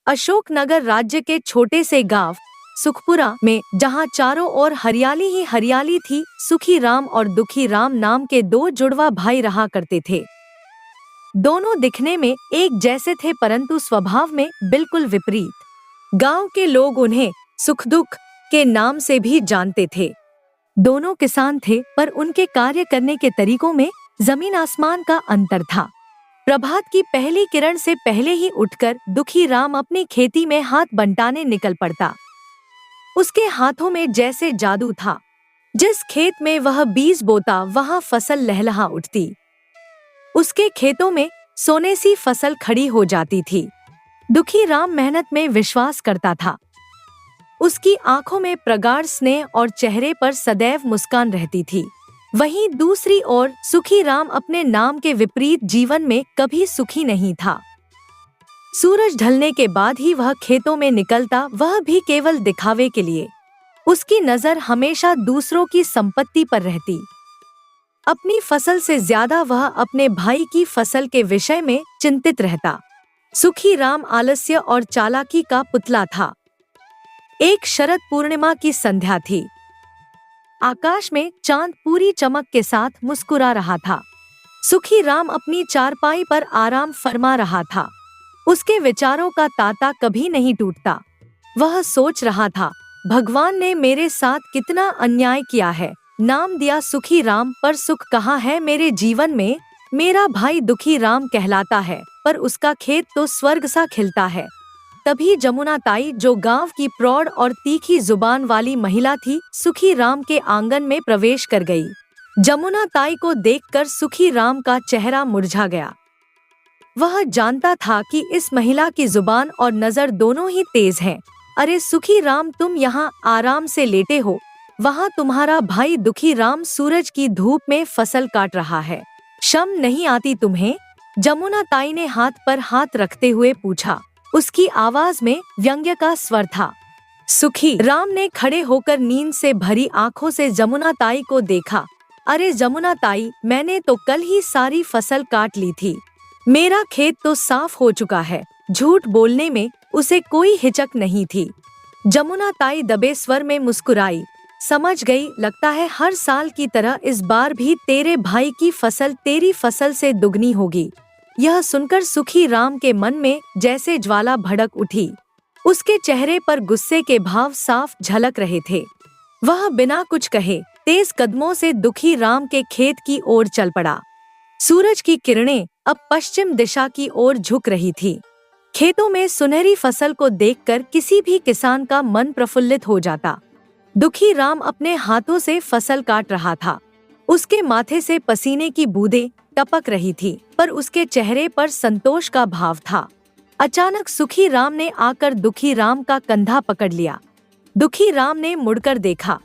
अशोकनगर राज्य के छोटे से गांव सुखपुरा में, जहां चारों ओर हरियाली ही हरियाली थी, सुखी राम और दुखी राम नाम के दो जुड़वा भाई रहा करते थे। दोनों दिखने में एक जैसे थे, परंतु स्वभाव में बिल्कुल विपरीत। गांव के लोग उन्हें सुख दुख के नाम से भी जानते थे। दोनों किसान थे, पर उनके कार्य करने के तरीकों में जमीन आसमान का अंतर था। प्रभात की पहली किरण से पहले ही उठकर दुखी राम अपनी खेती में हाथ बंटाने निकल पड़ता। उसके हाथों में जैसे जादू था। जिस खेत में वह बीज बोता, वहां फसल लहलहा उठती। उसके खेतों में सोने सी फसल खड़ी हो जाती थी। दुखी राम मेहनत में विश्वास करता था। उसकी आंखों में प्रगाढ़ स्नेह और चेहरे पर सदैव मुस्कान रहती थी। वहीं दूसरी ओर सुखी राम अपने नाम के विपरीत जीवन में कभी सुखी नहीं था। सूरज ढलने के बाद ही वह खेतों में निकलता, वह भी केवल दिखावे के लिए। उसकी नजर हमेशा दूसरों की संपत्ति पर रहती। अपनी फसल से ज्यादा वह अपने भाई की फसल के विषय में चिंतित रहता। सुखी राम आलस्य और चालाकी का पुतला था। एक शरद पूर्णिमा की संध्या थी। आकाश में चांद पूरी चमक के साथ मुस्कुरा रहा था। सुखी राम अपनी चारपाई पर आराम फरमा रहा था। उसके विचारों का तांता कभी नहीं टूटता। वह सोच रहा था, भगवान ने मेरे साथ कितना अन्याय किया है। नाम दिया सुखी राम, पर सुख कहाँ है मेरे जीवन में। मेरा भाई दुखी राम कहलाता है, पर उसका खेत तो स्वर्ग सा खिलता है। तभी जमुना ताई, जो गांव की प्रौढ़ और तीखी जुबान वाली महिला थी, सुखी राम के आंगन में प्रवेश कर गई। जमुना ताई को देखकर सुखी राम का चेहरा मुरझा गया। वह जानता था कि इस महिला की जुबान और नजर दोनों ही तेज हैं। अरे सुखी राम, तुम यहाँ आराम से लेटे हो, वहाँ तुम्हारा भाई दुखी राम सूरज की धूप में फसल काट रहा है। शर्म नहीं आती तुम्हें? जमुना ताई ने हाथ पर हाथ रखते हुए पूछा। उसकी आवाज में व्यंग्य का स्वर था। सुखी राम ने खड़े होकर नींद से भरी आंखों से जमुना ताई को देखा। अरे जमुना ताई, मैंने तो कल ही सारी फसल काट ली थी। मेरा खेत तो साफ हो चुका है। झूठ बोलने में उसे कोई हिचक नहीं थी। जमुना ताई दबे स्वर में मुस्कुराई। समझ गई, लगता है हर साल की तरह इस बार भी तेरे भाई की फसल तेरी फसल से दुगनी होगी। यह सुनकर सुखी राम के मन में जैसे ज्वाला भड़क उठी। उसके चेहरे पर गुस्से के भाव साफ झलक रहे थे। वह बिना कुछ कहे तेज कदमों से दुखी राम के खेत की ओर चल पड़ा। सूरज की किरणें अब पश्चिम दिशा की ओर झुक रही थी। खेतों में सुनहरी फसल को देखकर किसी भी किसान का मन प्रफुल्लित हो जाता। दुखी राम अपने हाथों से फसल काट रहा था। उसके माथे से पसीने की बूंदें टपक रही थी, पर उसके चेहरे पर संतोष का भाव था। अचानक सुखी राम ने आकर दुखी राम का कंधा पकड़ लिया। दुखी राम ने मुड़कर देखा।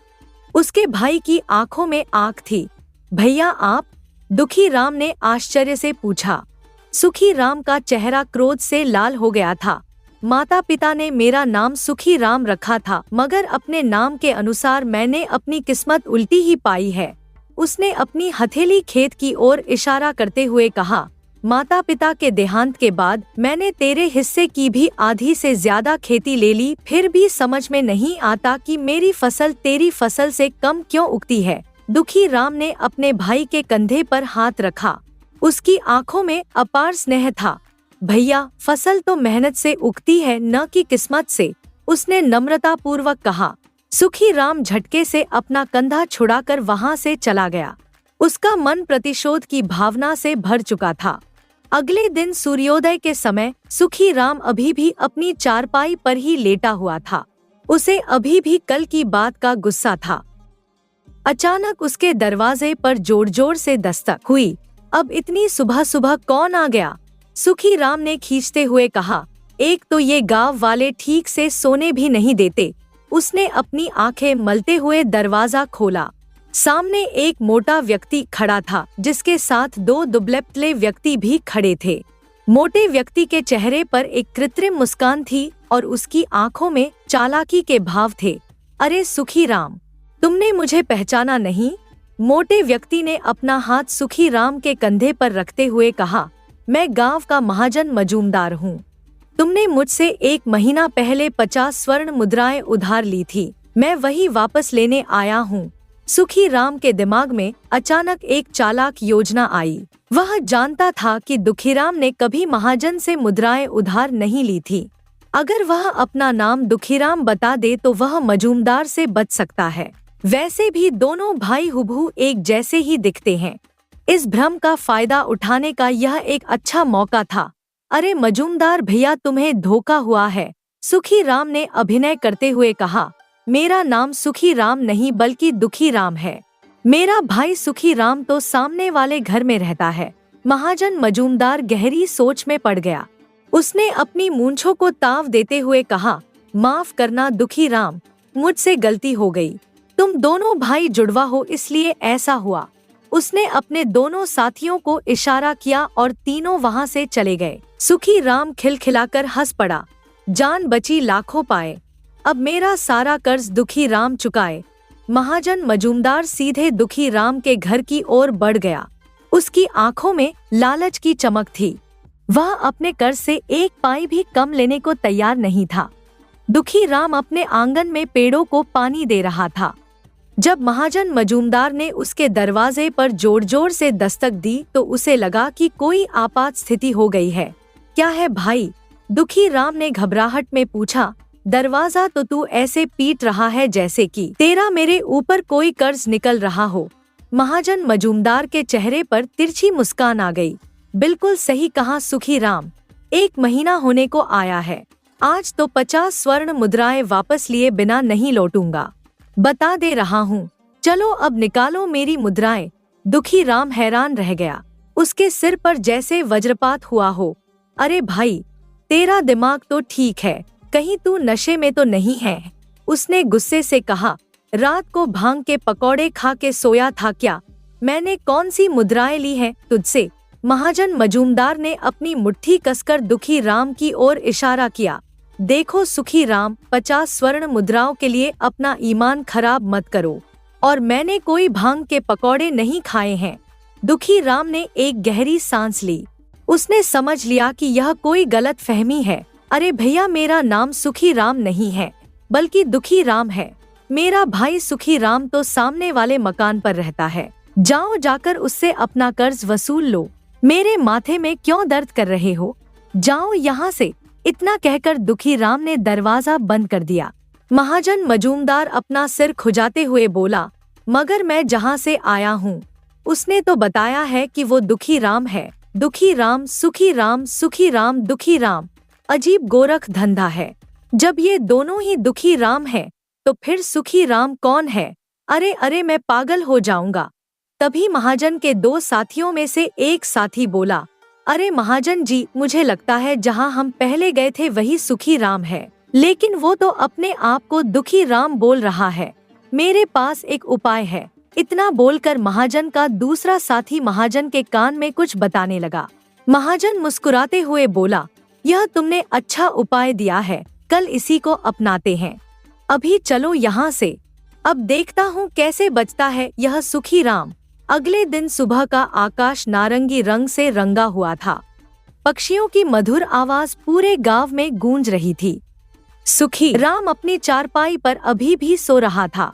उसके भाई की आंखों में आग थी। भैया आप? दुखी राम ने आश्चर्य से पूछा। सुखी राम का चेहरा क्रोध से लाल हो गया था। माता पिता ने मेरा नाम सुखी राम रखा था, मगर अपने नाम के अनुसार मैंने अपनी किस्मत उल्टी ही पाई है। उसने अपनी हथेली खेत की ओर इशारा करते हुए कहा। माता पिता के देहांत के बाद मैंने तेरे हिस्से की भी आधी से ज्यादा खेती ले ली, फिर भी समझ में नहीं आता कि मेरी फसल तेरी फसल से कम क्यों उगती है। दुखी राम ने अपने भाई के कंधे पर हाथ रखा। उसकी आंखों में अपार स्नेह था। भैया, फसल तो मेहनत से उगती है, न कि किस्मत से, उसने नम्रता पूर्वक कहा। सुखी राम झटके से अपना कंधा छुड़ाकर वहां से चला गया। उसका मन प्रतिशोध की भावना से भर चुका था। अगले दिन सूर्योदय के समय सुखी राम अभी भी अपनी चारपाई पर ही लेटा हुआ था। उसे अभी भी कल की बात का गुस्सा था। अचानक उसके दरवाजे पर जोर जोर से दस्तक हुई। अब इतनी सुबह सुबह कौन आ गया? सुखी राम ने खींचते हुए कहा। एक तो ये गांव वाले ठीक से सोने भी नहीं देते। उसने अपनी आंखें मलते हुए दरवाजा खोला। सामने एक मोटा व्यक्ति खड़ा था, जिसके साथ दो दुबले-पतले व्यक्ति भी खड़े थे। मोटे व्यक्ति के चेहरे पर एक कृत्रिम मुस्कान थी और उसकी आंखों में चालाकी के भाव थे। अरे सुखी राम, तुमने मुझे पहचाना नहीं? मोटे व्यक्ति ने अपना हाथ सुखी राम के कंधे पर रखते हुए कहा। मैं गांव का महाजन मजूमदार हूँ। तुमने मुझसे 1 महीना पहले 50 स्वर्ण मुद्राएं उधार ली थी, मैं वही वापस लेने आया हूँ। सुखी राम के दिमाग में अचानक एक चालाक योजना आई। वह जानता था कि दुखीराम ने कभी महाजन से मुद्राएं उधार नहीं ली थी। अगर वह अपना नाम दुखीराम बता दे तो वह मजूमदार से बच सकता है। वैसे भी दोनों भाई हुबहू एक जैसे ही दिखते हैं। इस भ्रम का फायदा उठाने का यह एक अच्छा मौका था। अरे मजूमदार भैया, तुम्हें धोखा हुआ है, सुखी राम ने अभिनय करते हुए कहा। मेरा नाम सुखी राम नहीं बल्कि दुखी राम है। मेरा भाई सुखी राम तो सामने वाले घर में रहता है। महाजन मजूमदार गहरी सोच में पड़ गया। उसने अपनी मूंछों को ताव देते हुए कहा, माफ करना दुखी राम, मुझसे गलती हो गई। तुम दोनों भाई जुड़वा हो इसलिए ऐसा हुआ। उसने अपने दोनों साथियों को इशारा किया और तीनों वहां से चले गए। सुखी राम खिलखिलाकर हंस पड़ा। जान बची लाखों पाए, अब मेरा सारा कर्ज दुखी राम चुकाए। महाजन मजूमदार सीधे दुखी राम के घर की ओर बढ़ गया। उसकी आंखों में लालच की चमक थी। वह अपने कर्ज से 1 पाई भी कम लेने को तैयार नहीं था। दुखी राम अपने आंगन में पेड़ों को पानी दे रहा था। जब महाजन मजूमदार ने उसके दरवाजे पर जोर जोर से दस्तक दी तो उसे लगा कि कोई आपात स्थिति हो गई है। क्या है भाई? दुखी राम ने घबराहट में पूछा। दरवाजा तो तू ऐसे पीट रहा है जैसे कि तेरा मेरे ऊपर कोई कर्ज निकल रहा हो। महाजन मजूमदार के चेहरे पर तिरछी मुस्कान आ गई। बिल्कुल सही कहा सुखी राम, 1 महीना होने को आया है। आज तो 50 स्वर्ण मुद्राएं वापस लिए बिना नहीं लौटूंगा, बता दे रहा हूँ। चलो अब निकालो मेरी मुद्राएं। दुखी राम हैरान रह गया। उसके सिर पर जैसे वज्रपात हुआ हो। अरे भाई, तेरा दिमाग तो ठीक है, कहीं तू नशे में तो नहीं है? उसने गुस्से से कहा। रात को भांग के पकौड़े खा के सोया था क्या? मैंने कौन सी मुद्राएं ली हैं तुझसे? महाजन मजूमदार ने अपनी मुट्ठी कसकर दुखी राम की ओर इशारा किया। देखो सुखी राम, 50 स्वर्ण मुद्राओं के लिए अपना ईमान खराब मत करो। और मैंने कोई भांग के पकौड़े नहीं खाए हैं। दुखी राम ने एक गहरी सांस ली। उसने समझ लिया कि यह कोई गलत फहमी है। अरे भैया, मेरा नाम सुखी राम नहीं है बल्कि दुखी राम है। मेरा भाई सुखी राम तो सामने वाले मकान पर रहता है। जाओ, जाकर उससे अपना कर्ज वसूल लो। मेरे माथे में क्यों दर्द कर रहे हो? जाओ यहाँ से। इतना कहकर दुखी राम ने दरवाजा बंद कर दिया। महाजन मजूमदार अपना सिर खुजाते हुए बोला, मगर मैं जहाँ से आया हूँ उसने तो बताया है कि वो दुखी राम है। दुखी राम, सुखी राम, सुखी राम, दुखी राम, अजीब गोरख धंधा है। जब ये दोनों ही दुखी राम है तो फिर सुखी राम कौन है? अरे अरे, मैं पागल हो जाऊंगा। तभी महाजन के 2 साथियों में से एक साथी बोला, अरे महाजन जी, मुझे लगता है जहां हम पहले गए थे वही सुखी राम है, लेकिन वो तो अपने आप को दुखी राम बोल रहा है। मेरे पास एक उपाय है। इतना बोलकर महाजन का दूसरा साथी महाजन के कान में कुछ बताने लगा। महाजन मुस्कुराते हुए बोला, यह तुमने अच्छा उपाय दिया है, कल इसी को अपनाते हैं। अभी चलो यहाँ से, अब देखता हूँ कैसे बचता है यह सुखी राम। अगले दिन सुबह का आकाश नारंगी रंग से रंगा हुआ था। पक्षियों की मधुर आवाज पूरे गांव में गूंज रही थी। सुखी राम अपनी चारपाई पर अभी भी सो रहा था।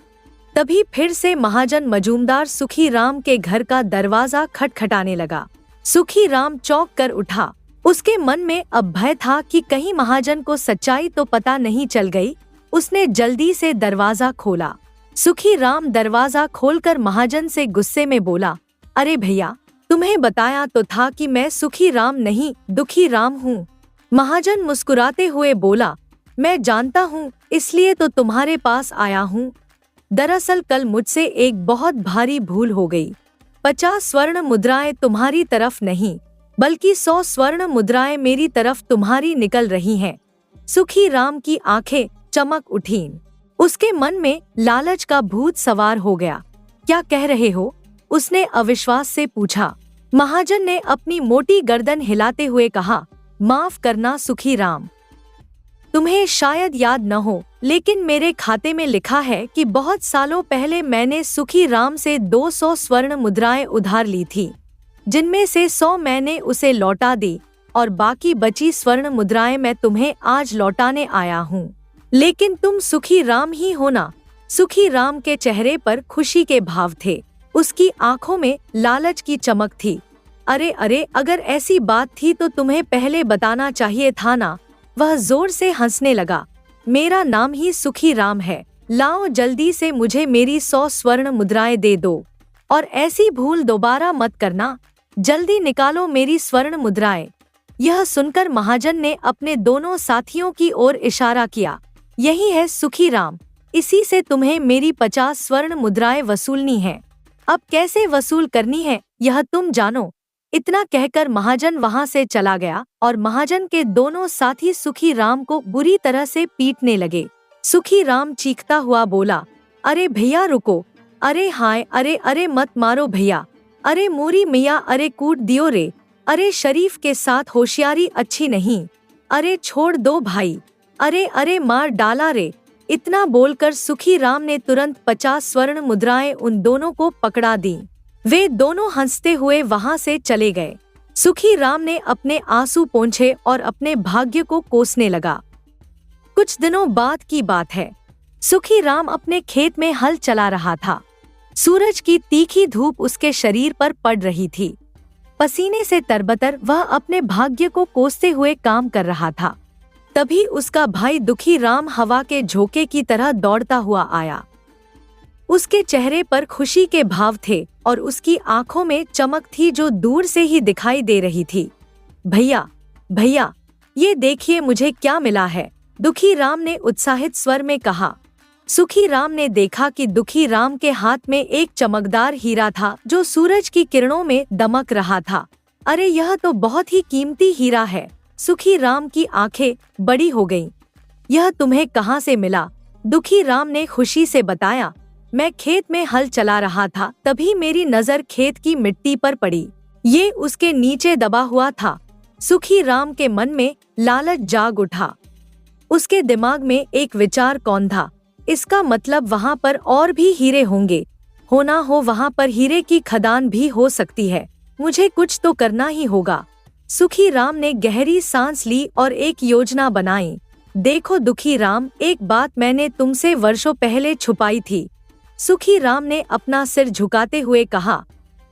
तभी फिर से महाजन मजूमदार सुखी राम के घर का दरवाजा खटखटाने लगा। सुखी राम चौंक कर उठा। उसके मन में अब भय था कि कहीं महाजन को सच्चाई तो पता नहीं चल गई। उसने जल्दी से दरवाजा खोला। सुखी राम दरवाजा खोलकर महाजन से गुस्से में बोला, अरे भैया, तुम्हें बताया तो था कि मैं सुखी राम नहीं दुखी राम हूँ। महाजन मुस्कुराते हुए बोला, मैं जानता हूँ, इसलिए तो तुम्हारे पास आया हूँ। दरअसल कल मुझसे एक बहुत भारी भूल हो गई। 50 स्वर्ण मुद्राएं तुम्हारी तरफ नहीं बल्कि 100 स्वर्ण मुद्राएं मेरी तरफ तुम्हारी निकल रही हैं। सुखी राम की आंखें चमक उठीं। उसके मन में लालच का भूत सवार हो गया। क्या कह रहे हो? उसने अविश्वास से पूछा। महाजन ने अपनी मोटी गर्दन हिलाते हुए कहा, माफ करना सुखी राम, तुम्हें शायद याद न हो, लेकिन मेरे खाते में लिखा है कि बहुत सालों पहले मैंने सुखी राम से 200 स्वर्ण मुद्राएं उधार ली थी, जिनमें से 100 मैंने उसे लौटा दी और बाकी बची स्वर्ण मुद्राएं मैं तुम्हें आज लौटाने आया हूँ। लेकिन तुम सुखी राम ही हो ना? सुखी राम के चेहरे पर खुशी के भाव थे, उसकी आंखों में लालच की चमक थी। अरे अरे, अगर ऐसी बात थी तो तुम्हें पहले बताना चाहिए था ना। वह जोर से हंसने लगा। मेरा नाम ही सुखी राम है। लाओ जल्दी से मुझे मेरी 100 स्वर्ण मुद्राएं दे दो, और ऐसी भूल दोबारा मत करना। जल्दी निकालो मेरी स्वर्ण मुद्राएं। यह सुनकर महाजन ने अपने दोनों साथियों की ओर इशारा किया। यही है सुखी राम, इसी से तुम्हें मेरी 50 स्वर्ण मुद्राएं वसूलनी है। अब कैसे वसूल करनी है यह तुम जानो। इतना कहकर महाजन वहां से चला गया और महाजन के दोनों साथी सुखी राम को बुरी तरह से पीटने लगे। सुखी राम चीखता हुआ बोला, अरे भैया रुको, अरे हाय, अरे अरे मत मारो भैया, अरे मोरी मियाँ, अरे कूट दियो रे, अरे शरीफ के साथ होशियारी अच्छी नहीं, अरे छोड़ दो भाई, अरे अरे मार डाला रे। इतना बोलकर सुखी राम ने तुरंत 50 स्वर्ण मुद्राएं उन दोनों को पकड़ा दी। वे दोनों हंसते हुए वहां से चले गए। सुखी राम ने अपने आंसू पोंछे और अपने भाग्य को कोसने लगा। कुछ दिनों बाद की बात है। सुखी राम अपने खेत में हल चला रहा था। सूरज की तीखी धूप उसके शरीर पर पड़ रही थी। पसीने से तरबतर वह अपने भाग्य को कोसते हुए काम कर रहा था। तभी उसका भाई दुखी राम हवा के झोंके की तरह दौड़ता हुआ आया। उसके चेहरे पर खुशी के भाव थे और उसकी आंखों में चमक थी जो दूर से ही दिखाई दे रही थी। भैया भैया, ये देखिए मुझे क्या मिला है, दुखी राम ने उत्साहित स्वर में कहा। सुखी राम ने देखा कि दुखी राम के हाथ में एक चमकदार हीरा था जो सूरज की किरणों में दमक रहा था। अरे यह तो बहुत ही कीमती हीरा है। सुखी राम की आंखें बड़ी हो गईं। यह तुम्हें कहाँ से मिला? दुखी राम ने खुशी से बताया। मैं खेत में हल चला रहा था, तभी मेरी नजर खेत की मिट्टी पर पड़ी। ये उसके नीचे दबा हुआ था। सुखी राम के मन में लालच जाग उठा। उसके दिमाग में एक विचार कौंधा, इसका मतलब वहाँ पर और भी हीरे होंगे। हो ना हो वहाँ पर हीरे की खदान भी हो सकती है। मुझे कुछ तो करना ही होगा। सुखी राम ने गहरी सांस ली और एक योजना बनाई। देखो दुखी राम, एक बात मैंने तुमसे वर्षों पहले छुपाई थी। सुखी राम ने अपना सिर झुकाते हुए कहा।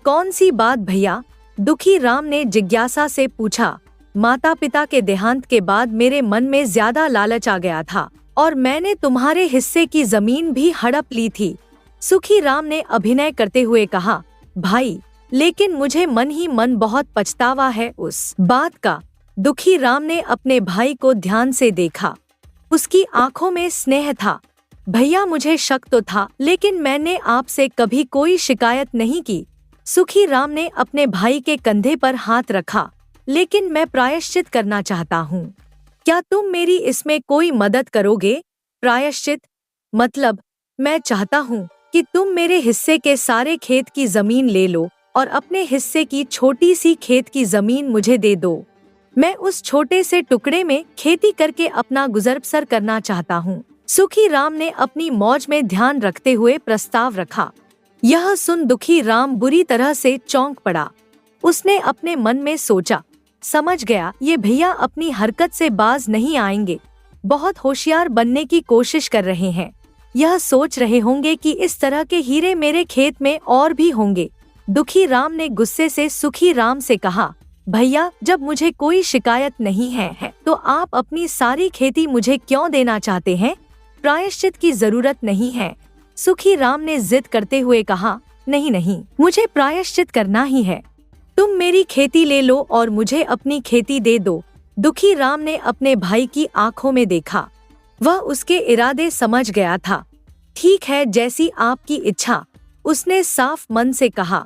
कौन सी बात भैया? दुखी राम ने जिज्ञासा से पूछा। माता पिता के देहांत के बाद मेरे मन में ज्यादा लालच आ गया था और मैंने तुम्हारे हिस्से की जमीन भी हड़प ली थी। सुखी राम ने अभिनय करते हुए कहा। भाई, लेकिन मुझे मन ही मन बहुत पछतावा है उस बात का। दुखी राम ने अपने भाई को ध्यान से देखा। उसकी आंखों में स्नेह था। भैया, मुझे शक तो था, लेकिन मैंने आपसे कभी कोई शिकायत नहीं की। सुखी राम ने अपने भाई के कंधे पर हाथ रखा। लेकिन मैं प्रायश्चित करना चाहता हूँ। क्या तुम मेरी इसमें कोई मदद करोगे? प्रायश्चित मतलब, मैं चाहता हूँ कि तुम मेरे हिस्से के सारे खेत की जमीन ले लो और अपने हिस्से की छोटी सी खेत की जमीन मुझे दे दो। मैं उस छोटे से टुकड़े में खेती करके अपना गुजर बसर करना चाहता हूँ। सुखी राम ने अपनी मौज में ध्यान रखते हुए प्रस्ताव रखा। यह सुन दुखी राम बुरी तरह से चौंक पड़ा। उसने अपने मन में सोचा, समझ गया, ये भैया अपनी हरकत से बाज नहीं आएंगे। बहुत होशियार बनने की कोशिश कर रहे हैं। यह सोच रहे होंगे कि इस तरह के हीरे मेरे खेत में और भी होंगे। दुखी राम ने गुस्से से सुखी राम से कहा। भैया, जब मुझे कोई शिकायत नहीं है तो आप अपनी सारी खेती मुझे क्यों देना चाहते हैं? प्रायश्चित की जरूरत नहीं है। सुखी राम ने जिद करते हुए कहा। नहीं नहीं, मुझे प्रायश्चित करना ही है। तुम मेरी खेती ले लो और मुझे अपनी खेती दे दो। दुखी राम ने अपने भाई की आंखों में देखा। वह उसके इरादे समझ गया था। ठीक है, जैसी आपकी इच्छा, उसने साफ मन से कहा।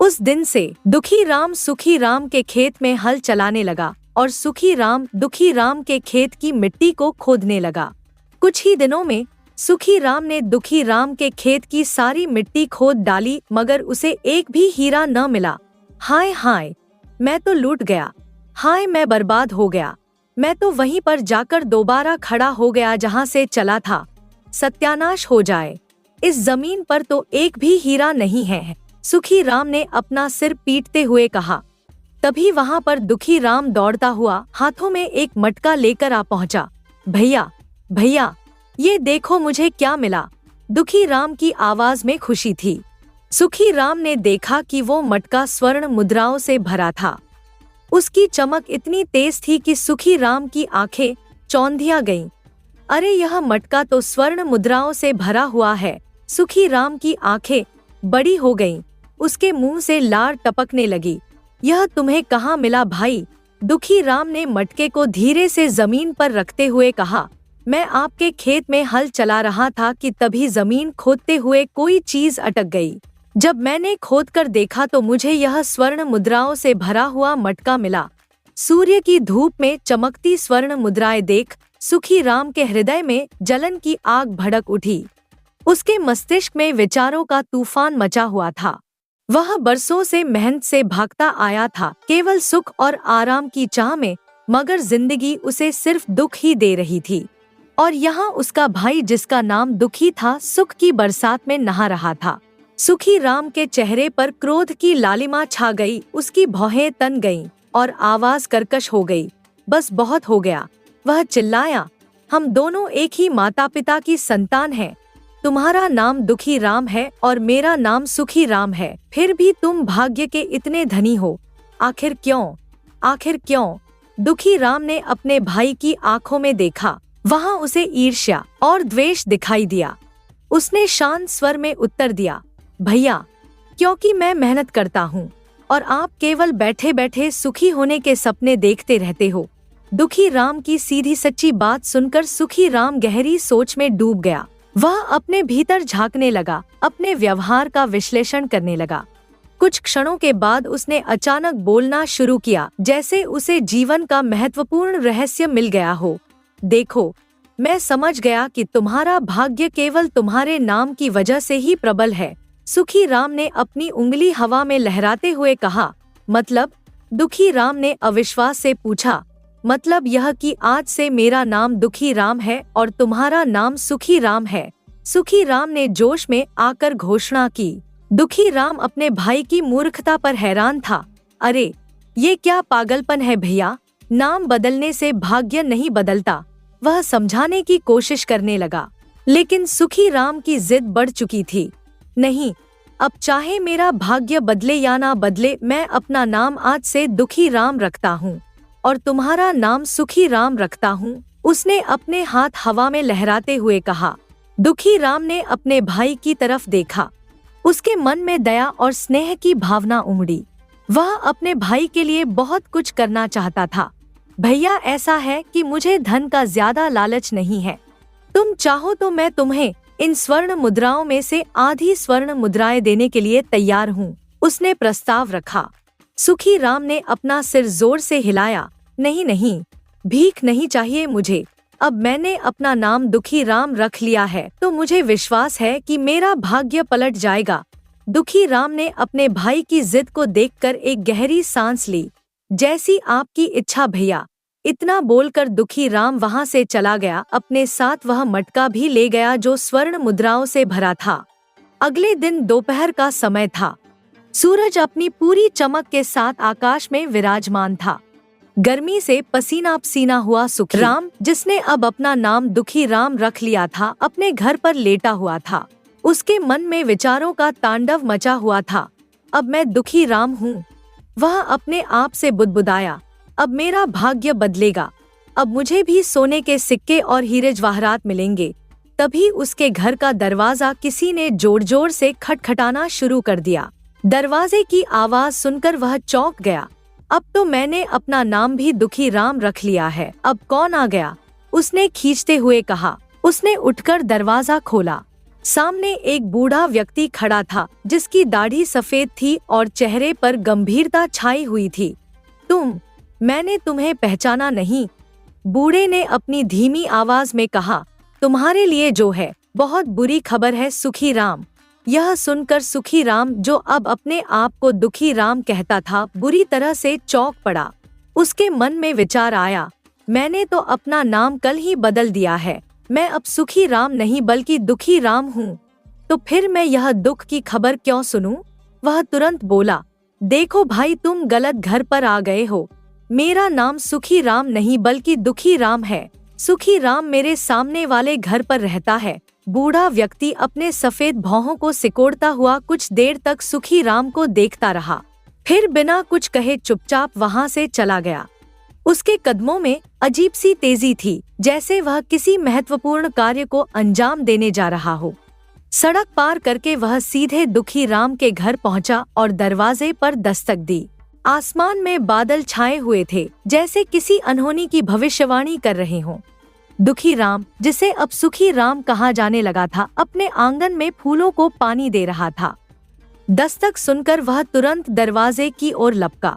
उस दिन से दुखी राम सुखी राम के खेत में हल चलाने लगा और सुखी राम दुखी राम के खेत की मिट्टी को खोदने लगा। कुछ ही दिनों में सुखी राम ने दुखी राम के खेत की सारी मिट्टी खोद डाली, मगर उसे एक भी हीरा न मिला। हाय हाय, मैं तो लूट गया। हाय, मैं बर्बाद हो गया। मैं तो वहीं पर जाकर दोबारा खड़ा हो गया जहां से चला था। सत्यानाश हो जाए। इस जमीन पर तो एक भी हीरा नहीं है। सुखी राम ने अपना सिर पीटते हुए कहा। तभी वहां पर दुखी राम दौड़ता हुआ हाथों में एक मटका लेकर आ पहुंचा। भैया, भैया, ये देखो मुझे क्या मिला। दुखी राम की आवाज में खुशी थी। सुखी राम ने देखा कि वो मटका स्वर्ण मुद्राओं से भरा था। उसकी चमक इतनी तेज थी कि सुखी राम की आंखें चौंधिया गईं। अरे, यह मटका तो स्वर्ण मुद्राओं से भरा हुआ है। सुखी राम की आंखें बड़ी हो गईं। उसके मुंह से लार टपकने लगी। यह तुम्हें कहाँ मिला भाई? दुखी राम ने मटके को धीरे से जमीन पर रखते हुए कहा, मैं आपके खेत में हल चला रहा था कि तभी जमीन खोदते हुए कोई चीज अटक गई। जब मैंने खोद कर देखा तो मुझे यह स्वर्ण मुद्राओं से भरा हुआ मटका मिला। सूर्य की धूप में चमकती स्वर्ण मुद्राएं देख सुखी राम के हृदय में जलन की आग भड़क उठी। उसके मस्तिष्क में विचारों का तूफान मचा हुआ था। वह बरसों से मेहनत से भागता आया था, केवल सुख और आराम की चाह में, मगर जिंदगी उसे सिर्फ दुख ही दे रही थी। और यहाँ उसका भाई जिसका नाम दुखी था, सुख की बरसात में नहा रहा था। सुखी राम के चेहरे पर क्रोध की लालिमा छा गई। उसकी भौहें तन गईं और आवाज कर्कश हो गई। बस बहुत हो गया। वह चिल्लाया, हम दोनों एक ही माता पिता की संतान हैं। तुम्हारा नाम दुखी राम है और मेरा नाम सुखी राम है, फिर भी तुम भाग्य के इतने धनी हो। आखिर क्यों? आखिर क्यों? दुखी राम ने अपने भाई की आंखों में देखा। वहां उसे ईर्ष्या और द्वेष दिखाई दिया। उसने शांत स्वर में उत्तर दिया, भैया, क्योंकि मैं मेहनत करता हूँ और आप केवल बैठे बैठे सुखी होने के सपने देखते रहते हो। दुखी राम की सीधी सच्ची बात सुनकर सुखी राम गहरी सोच में डूब गया। वह अपने भीतर झांकने लगा, अपने व्यवहार का विश्लेषण करने लगा। कुछ क्षणों के बाद उसने अचानक बोलना शुरू किया, जैसे उसे जीवन का महत्वपूर्ण रहस्य मिल गया हो। देखो, मैं समझ गया कि तुम्हारा भाग्य केवल तुम्हारे नाम की वजह से ही प्रबल है। सुखी राम ने अपनी उंगली हवा में लहराते हुए कहा, मतलब? दुखी राम ने अविश्वास से पूछा, मतलब यह कि आज से मेरा नाम दुखी राम है और तुम्हारा नाम सुखी राम है। सुखी राम ने जोश में आकर घोषणा की। दुखी राम अपने भाई की मूर्खता पर हैरान था। अरे, ये क्या पागलपन है भैया? नाम बदलने से भाग्य नहीं बदलता। वह समझाने की कोशिश करने लगा, लेकिन सुखी राम की जिद बढ़ चुकी थी। नहीं, अब चाहे मेरा भाग्य बदले या ना बदले, मैं अपना नाम आज से दुखी राम रखता हूँ और तुम्हारा नाम सुखी राम रखता हूँ। उसने अपने हाथ हवा में लहराते हुए कहा। दुखी राम ने अपने भाई की तरफ देखा। उसके मन में दया और स्नेह की भावना उमड़ी। वह अपने भाई के लिए बहुत कुछ करना चाहता था। भैया, ऐसा है कि मुझे धन का ज्यादा लालच नहीं है। तुम चाहो तो मैं तुम्हें इन स्वर्ण मुद्राओं में से आधी स्वर्ण मुद्राएं देने के लिए तैयार हूँ। उसने प्रस्ताव रखा। सुखी राम ने अपना सिर जोर से हिलाया। नहीं नहीं, भीख नहीं चाहिए मुझे। अब मैंने अपना नाम दुखी राम रख लिया है तो मुझे विश्वास है कि मेरा भाग्य पलट जाएगा। दुखी राम ने अपने भाई की जिद को देखकर एक गहरी सांस ली। जैसी आपकी इच्छा भैया। इतना बोलकर दुखी राम वहां से चला गया। अपने साथ वह मटका भी ले गया जो स्वर्ण मुद्राओं से भरा था। अगले दिन दोपहर का समय था। सूरज अपनी पूरी चमक के साथ आकाश में विराजमान था। गर्मी से पसीना पसीना हुआ सुखी राम, जिसने अब अपना नाम दुखी राम रख लिया था, अपने घर पर लेटा हुआ था। उसके मन में विचारों का तांडव मचा हुआ था। अब मैं दुखी राम हूँ, वह अपने आप से बुदबुदाया। अब मेरा भाग्य बदलेगा। अब मुझे भी सोने के सिक्के और हीरे जवाहरात मिलेंगे। तभी उसके घर का दरवाजा किसी ने जोर जोर से खटखटाना शुरू कर दिया। दरवाजे की आवाज सुनकर वह चौंक गया। अब तो मैंने अपना नाम भी दुखी राम रख लिया है, अब कौन आ गया? उसने खींचते हुए कहा। उसने उठकर दरवाजा खोला। सामने एक बूढ़ा व्यक्ति खड़ा था, जिसकी दाढ़ी सफेद थी और चेहरे पर गंभीरता छाई हुई थी। मैंने तुम्हें पहचाना नहीं, बूढ़े ने अपनी धीमी आवाज में कहा। तुम्हारे लिए जो है बहुत बुरी खबर है सुखी राम। यह सुनकर सुखी राम, जो अब अपने आप को दुखी राम कहता था, बुरी तरह से चौंक पड़ा। उसके मन में विचार आया, मैंने तो अपना नाम कल ही बदल दिया है। मैं अब सुखी राम नहीं बल्कि दुखी राम हूँ। तो फिर मैं यह दुख की खबर क्यों सुनूं? वह तुरंत बोला, देखो भाई, तुम गलत घर पर आ गए हो। मेरा नाम सुखी राम नहीं बल्कि दुखी राम है। सुखी राम मेरे सामने वाले घर पर रहता है। बूढ़ा व्यक्ति अपने सफेद भौहों को सिकोड़ता हुआ कुछ देर तक सुखी राम को देखता रहा, फिर बिना कुछ कहे चुपचाप वहां से चला गया। उसके कदमों में अजीब सी तेजी थी, जैसे वह किसी महत्वपूर्ण कार्य को अंजाम देने जा रहा हो। सड़क पार करके वह सीधे दुखी राम के घर पहुंचा और दरवाजे पर दस्तक दी। आसमान में बादल छाए हुए थे, जैसे किसी अनहोनी की भविष्यवाणी कर रहे हों। दुखी राम, जिसे अब सुखी राम कहा जाने लगा था, अपने आंगन में फूलों को पानी दे रहा था। दस्तक सुनकर वह तुरंत दरवाजे की ओर लपका।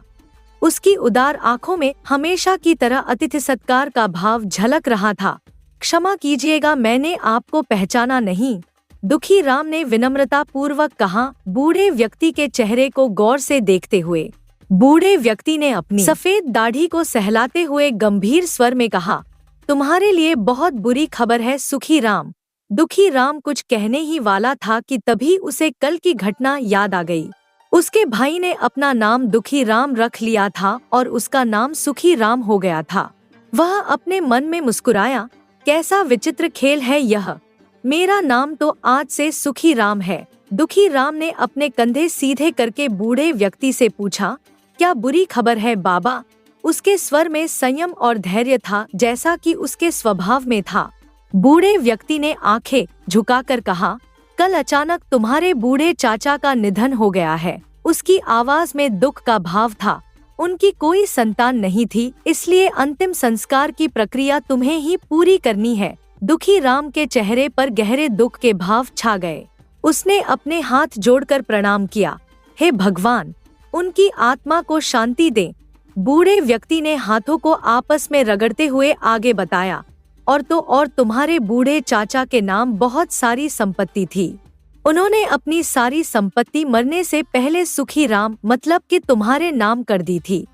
उसकी उदार आंखों में हमेशा की तरह अतिथि सत्कार का भाव झलक रहा था। क्षमा कीजिएगा, मैंने आपको पहचाना नहीं, दुखी राम ने विनम्रता पूर्वक कहा, बूढ़े व्यक्ति के चेहरे को गौर से देखते हुए। बूढ़े व्यक्ति ने अपनी सफेद दाढ़ी को सहलाते हुए गंभीर स्वर में कहा, तुम्हारे लिए बहुत बुरी खबर है सुखी राम। दुखी राम कुछ कहने ही वाला था कि तभी उसे कल की घटना याद आ गई। उसके भाई ने अपना नाम दुखी राम रख लिया था और उसका नाम सुखी राम हो गया था। वह अपने मन में मुस्कुराया, कैसा विचित्र खेल है यह। मेरा नाम तो आज से सुखी राम है। दुखी राम ने अपने कंधे सीधे करके बूढ़े व्यक्ति से पूछा, क्या बुरी खबर है बाबा? उसके स्वर में संयम और धैर्य था, जैसा कि उसके स्वभाव में था। बूढ़े व्यक्ति ने आंखें झुकाकर कहा, कल अचानक तुम्हारे बूढ़े चाचा का निधन हो गया है। उसकी आवाज में दुख का भाव था। उनकी कोई संतान नहीं थी, इसलिए अंतिम संस्कार की प्रक्रिया तुम्हें ही पूरी करनी है। दुखी राम के चेहरे पर गहरे दुख के भाव छा गए। उसने अपने हाथ जोड़कर प्रणाम किया, हे भगवान, उनकी आत्मा को शांति दे। बूढ़े व्यक्ति ने हाथों को आपस में रगड़ते हुए आगे बताया, और तुम्हारे बूढ़े चाचा के नाम बहुत सारी संपत्ति थी। उन्होंने अपनी सारी संपत्ति मरने से पहले सुखी राम मतलब कि तुम्हारे नाम कर दी थी।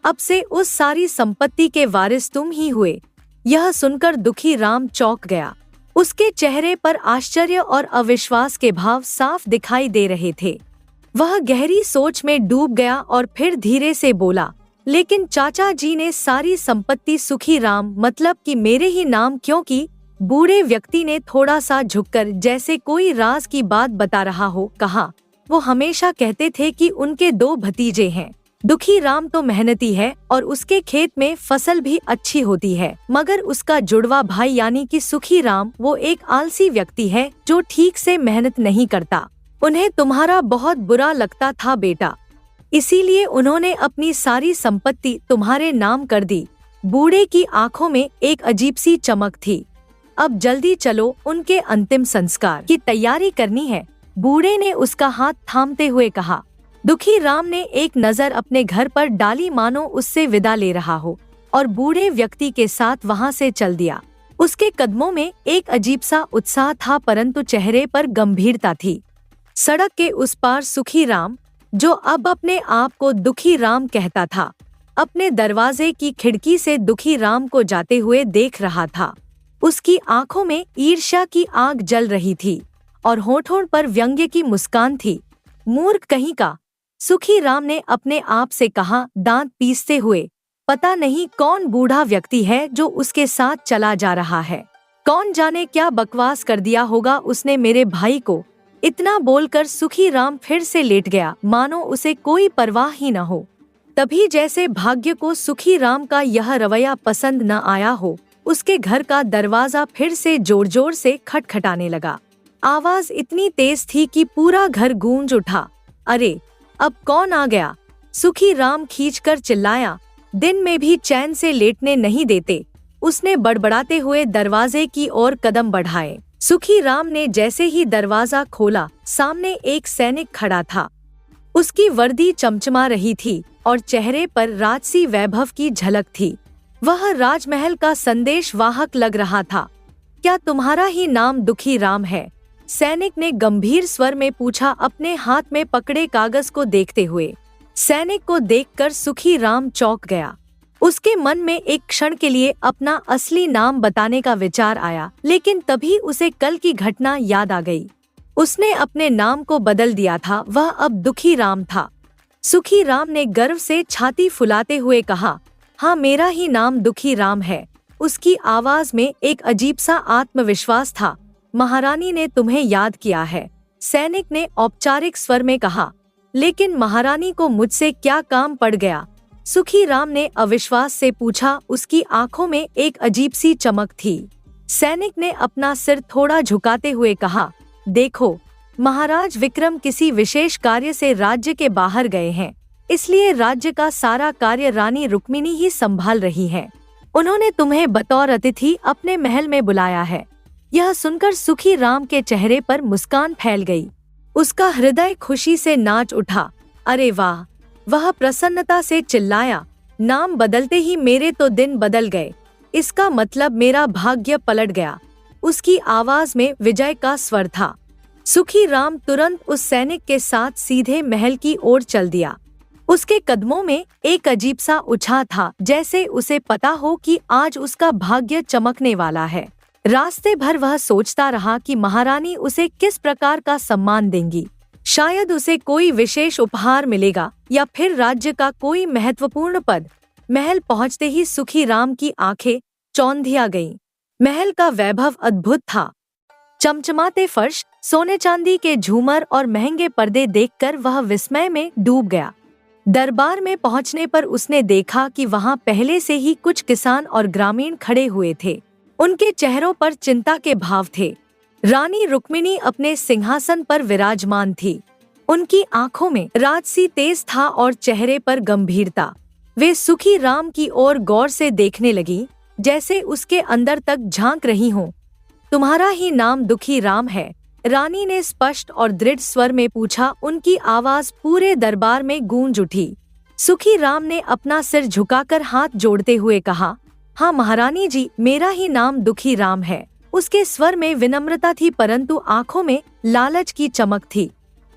अब से उस सारी संपत्ति के वारिस तुम ही हुए। यह सुनकर दुखी राम चौंक गया। उसके चेहरे पर आश्चर्य और अविश्वास के भाव साफ दिखाई दे रहे थे। वह गहरी सोच में डूब गया और फिर धीरे से बोला, लेकिन चाचा जी ने सारी संपत्ति सुखी राम मतलब कि मेरे ही नाम क्यों की? बूढ़े व्यक्ति ने थोड़ा सा झुककर जैसे कोई राज की बात बता रहा हो कहा, वो हमेशा कहते थे कि उनके 2 भतीजे हैं। दुखी राम तो मेहनती है और उसके खेत में फसल भी अच्छी होती है, मगर उसका जुड़वा भाई यानी कि सुखी राम, वो एक आलसी व्यक्ति है जो ठीक से मेहनत नहीं करता। उन्हें तुम्हारा बहुत बुरा लगता था बेटा, इसीलिए उन्होंने अपनी सारी संपत्ति तुम्हारे नाम कर दी। बूढ़े की आंखों में एक अजीब सी चमक थी। अब जल्दी चलो, उनके अंतिम संस्कार की तैयारी करनी है, बूढ़े ने उसका हाथ थामते हुए कहा। दुखी राम ने एक नजर अपने घर पर डाली, मानो उससे विदा ले रहा हो, और बूढ़े व्यक्ति के साथ वहां से चल दिया। उसके कदमों में एक अजीब सा उत्साह था, परंतु चेहरे पर गंभीरता थी। सड़क के उस पार सुखी राम, जो अब अपने आप को दुखी राम कहता था, अपने दरवाजे की खिड़की से दुखी राम को जाते हुए देख रहा था। उसकी आंखों में ईर्ष्या की आग जल रही थी और होठों पर व्यंग्य की मुस्कान थी। मूर्ख कहीं का, सुखी राम ने अपने आप से कहा, दांत पीसते हुए। पता नहीं कौन बूढ़ा व्यक्ति है जो उसके साथ चला जा रहा है। कौन जाने क्या बकवास कर दिया होगा उसने मेरे भाई को। इतना बोलकर सुखी राम फिर से लेट गया, मानो उसे कोई परवाह ही न हो। तभी जैसे भाग्य को सुखी राम का यह रवैया पसंद न आया हो, उसके घर का दरवाजा फिर से जोर जोर से खटखटाने लगा। आवाज इतनी तेज थी कि पूरा घर गूंज उठा। अरे, अब कौन आ गया? सुखी राम खींचकर चिल्लाया। दिन में भी चैन से लेटने नहीं देते। उसने बड़बड़ाते हुए दरवाजे की ओर कदम बढ़ाए। सुखी राम ने जैसे ही दरवाजा खोला, सामने एक सैनिक खड़ा था। उसकी वर्दी चमचमा रही थी और चेहरे पर राजसी वैभव की झलक थी। वह राजमहल का संदेश वाहक लग रहा था। क्या तुम्हारा ही नाम दुखी राम है? सैनिक ने गंभीर स्वर में पूछा, अपने हाथ में पकड़े कागज को देखते हुए। सैनिक को देखकर सुखी राम चौंक गया। उसके मन में एक क्षण के लिए अपना असली नाम बताने का विचार आया, लेकिन तभी उसे कल की घटना याद आ गई। उसने अपने नाम को बदल दिया था, वह अब दुखी राम था। सुखी राम ने गर्व से छाती फुलाते हुए कहा, हाँ, मेरा ही नाम दुखी राम है। उसकी आवाज में एक अजीब सा आत्मविश्वास था। महारानी ने तुम्हें याद किया है, सैनिक ने औपचारिक स्वर में कहा। लेकिन महारानी को मुझसे क्या काम पड़ गया? सुखी राम ने अविश्वास से पूछा। उसकी आंखों में एक अजीब सी चमक थी। सैनिक ने अपना सिर थोड़ा झुकाते हुए कहा, देखो, महाराज विक्रम किसी विशेष कार्य से राज्य के बाहर गए हैं, इसलिए राज्य का सारा कार्य रानी रुक्मिणी ही संभाल रही है। उन्होंने तुम्हें बतौर अतिथि अपने महल में बुलाया है। यह सुनकर सुखी राम के चेहरे पर मुस्कान फैल गई। उसका हृदय खुशी से नाच उठा। अरे वाह! वह प्रसन्नता से चिल्लाया, नाम बदलते ही मेरे तो दिन बदल गए। इसका मतलब मेरा भाग्य पलट गया। उसकी आवाज में विजय का स्वर था। सुखी राम तुरंत उस सैनिक के साथ सीधे महल की ओर चल दिया। उसके कदमों में एक अजीब सा उछाल था, जैसे उसे पता हो कि आज उसका भाग्य चमकने वाला है। रास्ते भर वह सोचता रहा कि महारानी उसे किस प्रकार का सम्मान देंगी। शायद उसे कोई विशेष उपहार मिलेगा या फिर राज्य का कोई महत्वपूर्ण पद। महल पहुंचते ही सुखी राम की आंखें चौंधिया गईं। महल का वैभव अद्भुत था। चमचमाते फर्श, सोने चांदी के झूमर और महंगे पर्दे देखकर वह विस्मय में डूब गया। दरबार में पहुंचने पर उसने देखा कि वहां पहले से ही कुछ किसान और ग्रामीण खड़े हुए थे। उनके चेहरों पर चिंता के भाव थे। रानी रुक्मिणी अपने सिंहासन पर विराजमान थी। उनकी आंखों में राजसी तेज था और चेहरे पर गंभीरता। वे सुखी राम की ओर गौर से देखने लगी, जैसे उसके अंदर तक झांक रही हों। तुम्हारा ही नाम दुखी राम है? रानी ने स्पष्ट और दृढ़ स्वर में पूछा। उनकी आवाज पूरे दरबार में गूंज उठी। सुखी राम ने अपना सिर झुकाकर हाथ जोड़ते हुए कहा, हाँ महारानी जी, मेरा ही नाम दुखी राम है। उसके स्वर में विनम्रता थी, परंतु आंखों में लालच की चमक थी।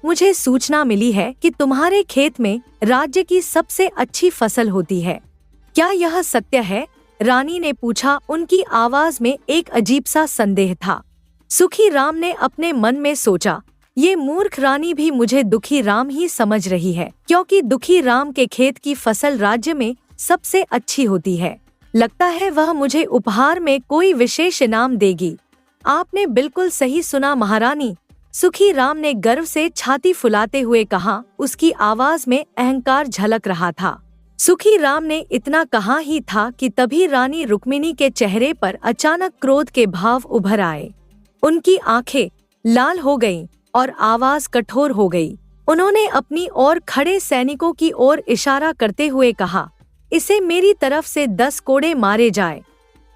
मुझे सूचना मिली है कि तुम्हारे खेत में राज्य की सबसे अच्छी फसल होती है। क्या यह सत्य है? रानी ने पूछा। उनकी आवाज में एक अजीब सा संदेह था। सुखी राम ने अपने मन में सोचा, ये मूर्ख रानी भी मुझे दुखी राम ही समझ रही है, क्योंकि दुखी राम के खेत की फसल राज्य में सबसे अच्छी होती है। लगता है वह मुझे उपहार में कोई विशेष इनाम देगी। आपने बिल्कुल सही सुना महारानी, सुखी राम ने गर्व से छाती फुलाते हुए कहा। उसकी आवाज में अहंकार झलक रहा था। सुखी राम ने इतना कहा ही था कि तभी रानी रुक्मिणी के चेहरे पर अचानक क्रोध के भाव उभर आए। उनकी आंखें लाल हो गईं और आवाज कठोर हो गई। उन्होंने अपनी ओर खड़े सैनिकों की ओर इशारा करते हुए कहा, इसे मेरी तरफ से 10 कोड़े मारे जाए।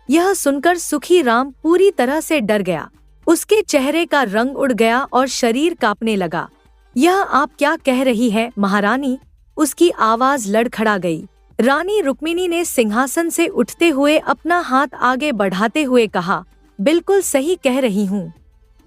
यह सुनकर सुखी राम पूरी तरह से डर गया। उसके चेहरे का रंग उड़ गया और शरीर कांपने लगा। यह आप क्या कह रही है महारानी? उसकी आवाज लड़खड़ा गई। रानी रुक्मिणी ने सिंहासन से उठते हुए अपना हाथ आगे बढ़ाते हुए कहा, बिल्कुल सही कह रही हूँ।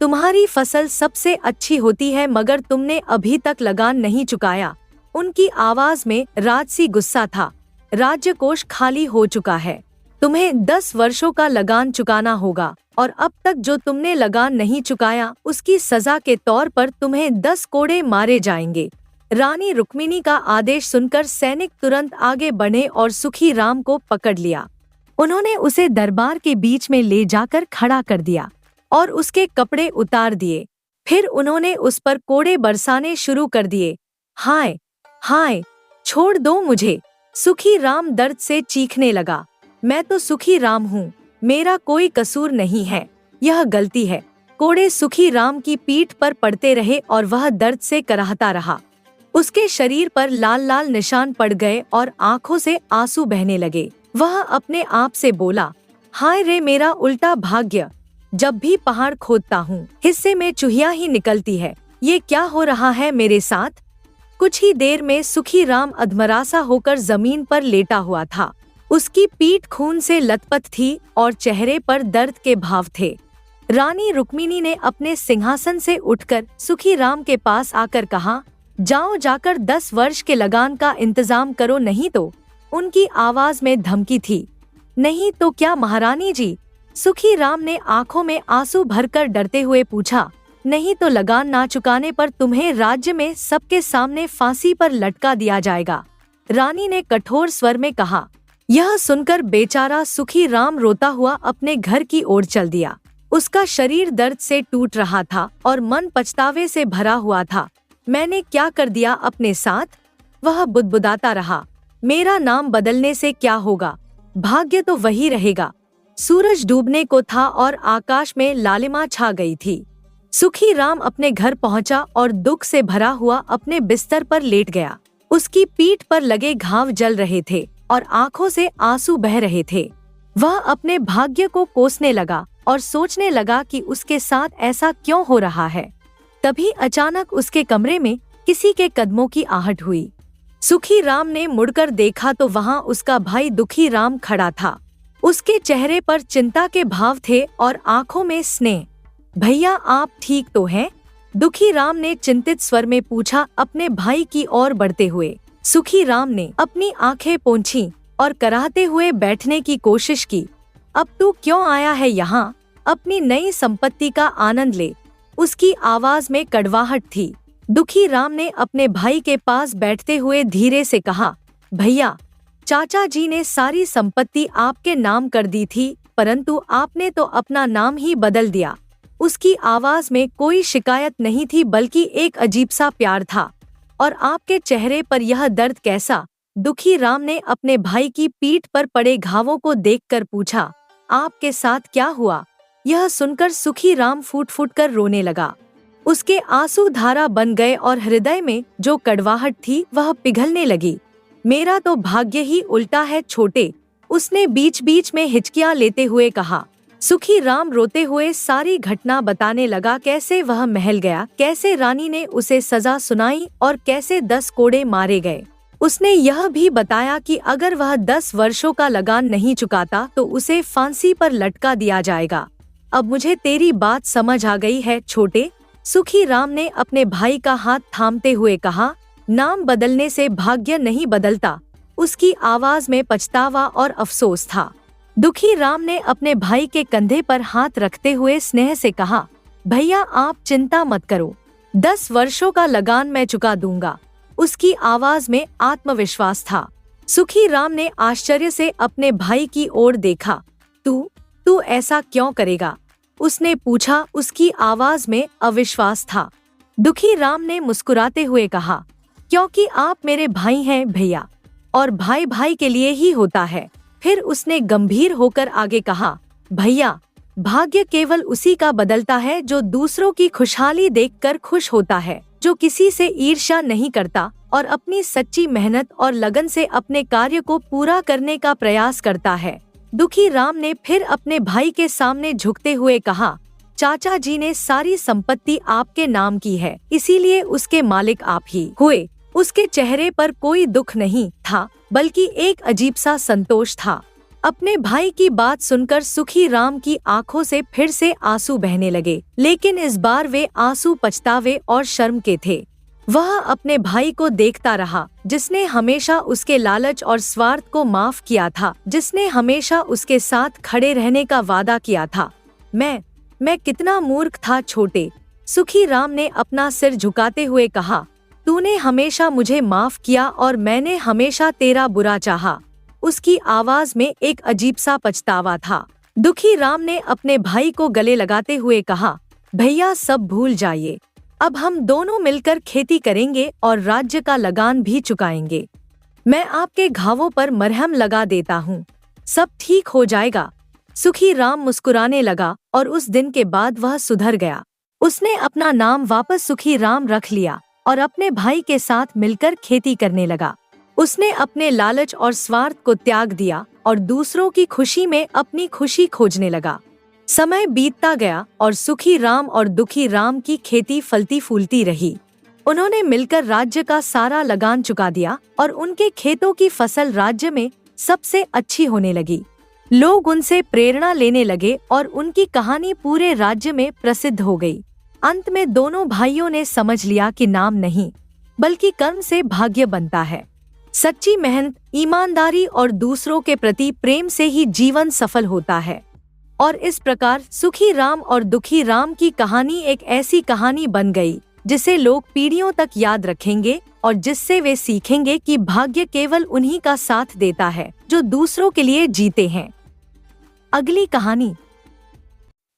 तुम्हारी फसल सबसे अच्छी होती है, मगर तुमने अभी तक लगान नहीं चुकाया। उनकी आवाज में राजसी गुस्सा था। राज्य कोष खाली हो चुका है। तुम्हें 10 वर्षों का लगान चुकाना होगा, और अब तक जो तुमने लगान नहीं चुकाया उसकी सजा के तौर पर तुम्हें 10 कोड़े मारे जाएंगे। रानी रुक्मिणी का आदेश सुनकर सैनिक तुरंत आगे बढ़े और सुखी राम को पकड़ लिया। उन्होंने उसे दरबार के बीच में ले जाकर खड़ा कर दिया और उसके कपड़े उतार दिए। फिर उन्होंने उस पर कोड़े बरसाने शुरू कर दिए। हाय हाय, छोड़ दो मुझे! सुखी राम दर्द से चीखने लगा। मैं तो सुखी राम हूँ, मेरा कोई कसूर नहीं है, यह गलती है। कोड़े सुखी राम की पीठ पर पड़ते रहे और वह दर्द से कराहता रहा। उसके शरीर पर लाल लाल निशान पड़ गए और आंखों से आंसू बहने लगे। वह अपने आप से बोला, हाय रे मेरा उल्टा भाग्य! जब भी पहाड़ खोदता हूँ हिस्से में चूहिया ही निकलती है। ये क्या हो रहा है मेरे साथ? कुछ ही देर में सुखी राम अधमरासा होकर जमीन पर लेटा हुआ था। उसकी पीठ खून से लथपथ थी और चेहरे पर दर्द के भाव थे। रानी रुक्मिणी ने अपने सिंहासन से उठकर सुखी राम के पास आकर कहा, जाओ जाकर 10 वर्ष के लगान का इंतजाम करो, नहीं तो। उनकी आवाज में धमकी थी। नहीं तो क्या महारानी जी? सुखी राम ने आंखों में आंसू भरकर डरते हुए पूछा। नहीं तो लगान ना चुकाने पर तुम्हें राज्य में सबके सामने फांसी पर लटका दिया जाएगा। रानी ने कठोर स्वर में कहा। यह सुनकर बेचारा सुखी राम रोता हुआ अपने घर की ओर चल दिया। उसका शरीर दर्द से टूट रहा था और मन पछतावे से भरा हुआ था। मैंने क्या कर दिया अपने साथ? वह बुदबुदाता रहा। मेरा नाम बदलने से क्या होगा? भाग्य तो वही रहेगा। सूरज डूबने को था और आकाश में लालिमा छा गई थी। सुखी राम अपने घर पहुंचा और दुख से भरा हुआ अपने बिस्तर पर लेट गया। उसकी पीठ पर लगे घाव जल रहे थे और आंखों से आंसू बह रहे थे। वह अपने भाग्य को कोसने लगा और सोचने लगा कि उसके साथ ऐसा क्यों हो रहा है। तभी अचानक उसके कमरे में किसी के कदमों की आहट हुई। सुखी राम ने मुड़कर देखा तो वहां उसका भाई दुखी राम खड़ा था। उसके चेहरे पर चिंता के भाव थे और आंखों में स्नेह। भैया, आप ठीक तो हैं? दुखी राम ने चिंतित स्वर में पूछा, अपने भाई की ओर बढ़ते हुए। सुखी राम ने अपनी आंखें पोंछी और कराहते हुए बैठने की कोशिश की। अब तू क्यों आया है यहाँ? अपनी नई संपत्ति का आनंद ले। उसकी आवाज में कड़वाहट थी। दुखी राम ने अपने भाई के पास बैठते हुए धीरे से कहा, भैया, चाचा जी ने सारी संपत्ति आपके नाम कर दी थी, परंतु आपने तो अपना नाम ही बदल दिया। उसकी आवाज में कोई शिकायत नहीं थी बल्कि एक अजीब सा प्यार था। और आपके चेहरे पर यह दर्द कैसा? दुखी राम ने अपने भाई की पीठ पर पड़े घावों को देखकर पूछा, आपके साथ क्या हुआ? यह सुनकर सुखी राम फूट फूट कर रोने लगा। उसके आंसू धारा बन गए और हृदय में जो कड़वाहट थी वह पिघलने लगी। मेरा तो भाग्य ही उल्टा है छोटे, उसने बीच बीच में हिचकियां लेते हुए कहा। सुखी राम रोते हुए सारी घटना बताने लगा, कैसे वह महल गया, कैसे रानी ने उसे सजा सुनाई और कैसे 10 कोड़े मारे गए। उसने यह भी बताया कि अगर वह 10 वर्षों का लगान नहीं चुकाता तो उसे फांसी पर लटका दिया जाएगा। अब मुझे तेरी बात समझ आ गई है छोटे, सुखी राम ने अपने भाई का हाथ थामते हुए कहा। नाम बदलने से भाग्य नहीं बदलता। उसकी आवाज में पछतावा और अफसोस था। दुखी राम ने अपने भाई के कंधे पर हाथ रखते हुए स्नेह से कहा, भैया, आप चिंता मत करो, 10 वर्षों का लगान मैं चुका दूंगा। उसकी आवाज में आत्मविश्वास था। सुखी राम ने आश्चर्य से अपने भाई की ओर देखा। तू ऐसा क्यों करेगा? उसने पूछा। उसकी आवाज में अविश्वास था। दुखी राम ने मुस्कुराते हुए कहा, क्योंकि आप मेरे भाई हैं भैया, और भाई भाई के लिए ही होता है। फिर उसने गंभीर होकर आगे कहा, भैया, भाग्य केवल उसी का बदलता है जो दूसरों की खुशहाली देखकर खुश होता है, जो किसी से ईर्ष्या नहीं करता और अपनी सच्ची मेहनत और लगन से अपने कार्य को पूरा करने का प्रयास करता है। दुखी राम ने फिर अपने भाई के सामने झुकते हुए कहा, चाचा जी ने सारी संपत्ति आपके नाम की है, इसीलिए उसके मालिक आप ही हुए। उसके चेहरे पर कोई दुख नहीं था बल्कि एक अजीब सा संतोष था। अपने भाई की बात सुनकर सुखी राम की आंखों से फिर से आंसू बहने लगे, लेकिन इस बार वे आंसू पछतावे और शर्म के थे। वह अपने भाई को देखता रहा, जिसने हमेशा उसके लालच और स्वार्थ को माफ किया था, जिसने हमेशा उसके साथ खड़े रहने का वादा किया था। मैं कितना मूर्ख था छोटे, सुखी राम ने अपना सिर झुकाते हुए कहा। तूने हमेशा मुझे माफ किया और मैंने हमेशा तेरा बुरा चाहा। उसकी आवाज में एक अजीब सा पछतावा था। दुखी राम ने अपने भाई को गले लगाते हुए कहा, भैया, सब भूल जाइए। अब हम दोनों मिलकर खेती करेंगे और राज्य का लगान भी चुकाएंगे। मैं आपके घावों पर मरहम लगा देता हूँ, सब ठीक हो जाएगा। सुखी राम मुस्कुराने लगा और उस दिन के बाद वह सुधर गया। उसने अपना नाम वापस सुखी राम रख लिया और अपने भाई के साथ मिलकर खेती करने लगा। उसने अपने लालच और स्वार्थ को त्याग दिया और दूसरों की खुशी में अपनी खुशी खोजने लगा। समय बीतता गया और सुखी राम और दुखी राम की खेती फलती फूलती रही। उन्होंने मिलकर राज्य का सारा लगान चुका दिया और उनके खेतों की फसल राज्य में सबसे अच्छी होने लगी। लोग उनसे प्रेरणा लेने लगे और उनकी कहानी पूरे राज्य में प्रसिद्ध हो गई। अंत में दोनों भाइयों ने समझ लिया कि नाम नहीं बल्कि कर्म से भाग्य बनता है। सच्ची मेहनत, ईमानदारी और दूसरों के प्रति प्रेम से ही जीवन सफल होता है। और इस प्रकार सुखी राम और दुखी राम की कहानी एक ऐसी कहानी बन गई जिसे लोग पीढ़ियों तक याद रखेंगे और जिससे वे सीखेंगे कि भाग्य केवल उन्हीं का साथ देता है जो दूसरों के लिए जीते हैं। अगली कहानी।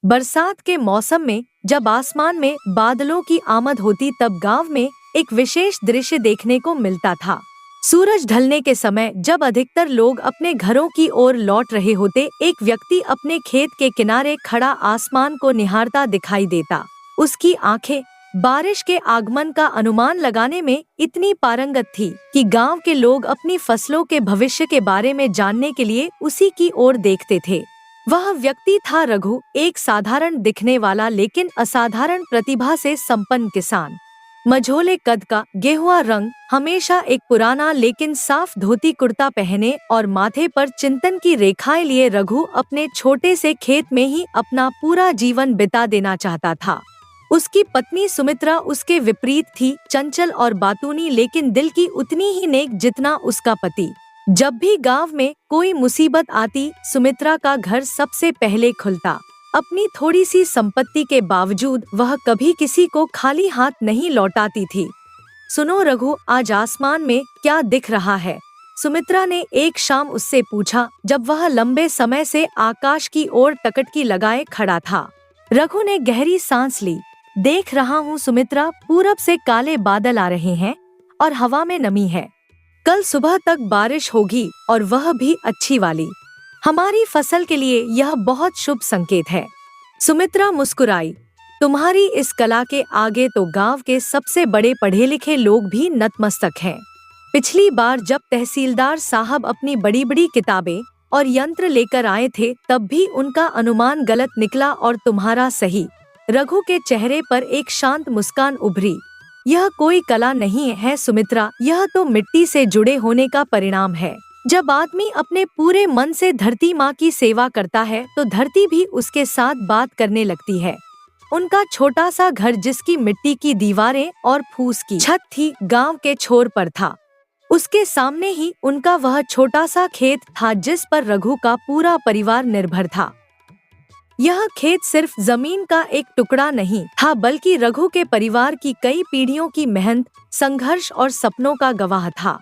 बरसात के मौसम में जब आसमान में बादलों की आमद होती तब गांव में एक विशेष दृश्य देखने को मिलता था। सूरज ढलने के समय जब अधिकतर लोग अपने घरों की ओर लौट रहे होते, एक व्यक्ति अपने खेत के किनारे खड़ा आसमान को निहारता दिखाई देता। उसकी आंखें बारिश के आगमन का अनुमान लगाने में इतनी पारंगत थी कि गांव के लोग अपनी फसलों के भविष्य के बारे में जानने के लिए उसी की ओर देखते थे। वह व्यक्ति था रघु, एक साधारण दिखने वाला लेकिन असाधारण प्रतिभा से संपन्न किसान। मझोले कद का, गेहुआ रंग, हमेशा एक पुराना लेकिन साफ धोती कुर्ता पहने और माथे पर चिंतन की रेखाएं लिए रघु अपने छोटे से खेत में ही अपना पूरा जीवन बिता देना चाहता था। उसकी पत्नी सुमित्रा उसके विपरीत थी, चंचल और बातूनी लेकिन दिल की उतनी ही नेक जितना उसका पति। जब भी गांव में कोई मुसीबत आती, सुमित्रा का घर सबसे पहले खुलता। अपनी थोड़ी सी संपत्ति के बावजूद वह कभी किसी को खाली हाथ नहीं लौटाती थी। सुनो रघु, आज आसमान में क्या दिख रहा है? सुमित्रा ने एक शाम उससे पूछा जब वह लंबे समय से आकाश की ओर टकटकी लगाए खड़ा था। रघु ने गहरी सांस ली। देख रहा हूँ सुमित्रा, पूरब से काले बादल आ रहे हैं और हवा में नमी है। कल सुबह तक बारिश होगी और वह भी अच्छी वाली। हमारी फसल के लिए यह बहुत शुभ संकेत है। सुमित्रा मुस्कुराई। तुम्हारी इस कला के आगे तो गांव के सबसे बड़े पढ़े लिखे लोग भी नतमस्तक हैं। पिछली बार जब तहसीलदार साहब अपनी बड़ी बड़ी किताबें और यंत्र लेकर आए थे तब भी उनका अनुमान गलत निकला और तुम्हारा सही। रघु के चेहरे पर एक शांत मुस्कान उभरी। यह कोई कला नहीं है सुमित्रा, यह तो मिट्टी से जुड़े होने का परिणाम है। जब आदमी अपने पूरे मन से धरती माँ की सेवा करता है तो धरती भी उसके साथ बात करने लगती है। उनका छोटा सा घर जिसकी मिट्टी की दीवारें और फूस की छत थी, गांव के छोर पर था। उसके सामने ही उनका वह छोटा सा खेत था जिस पर रघु का पूरा परिवार निर्भर था। यह खेत सिर्फ जमीन का एक टुकड़ा नहीं था बल्कि रघु के परिवार की कई पीढ़ियों की मेहनत, संघर्ष और सपनों का गवाह था।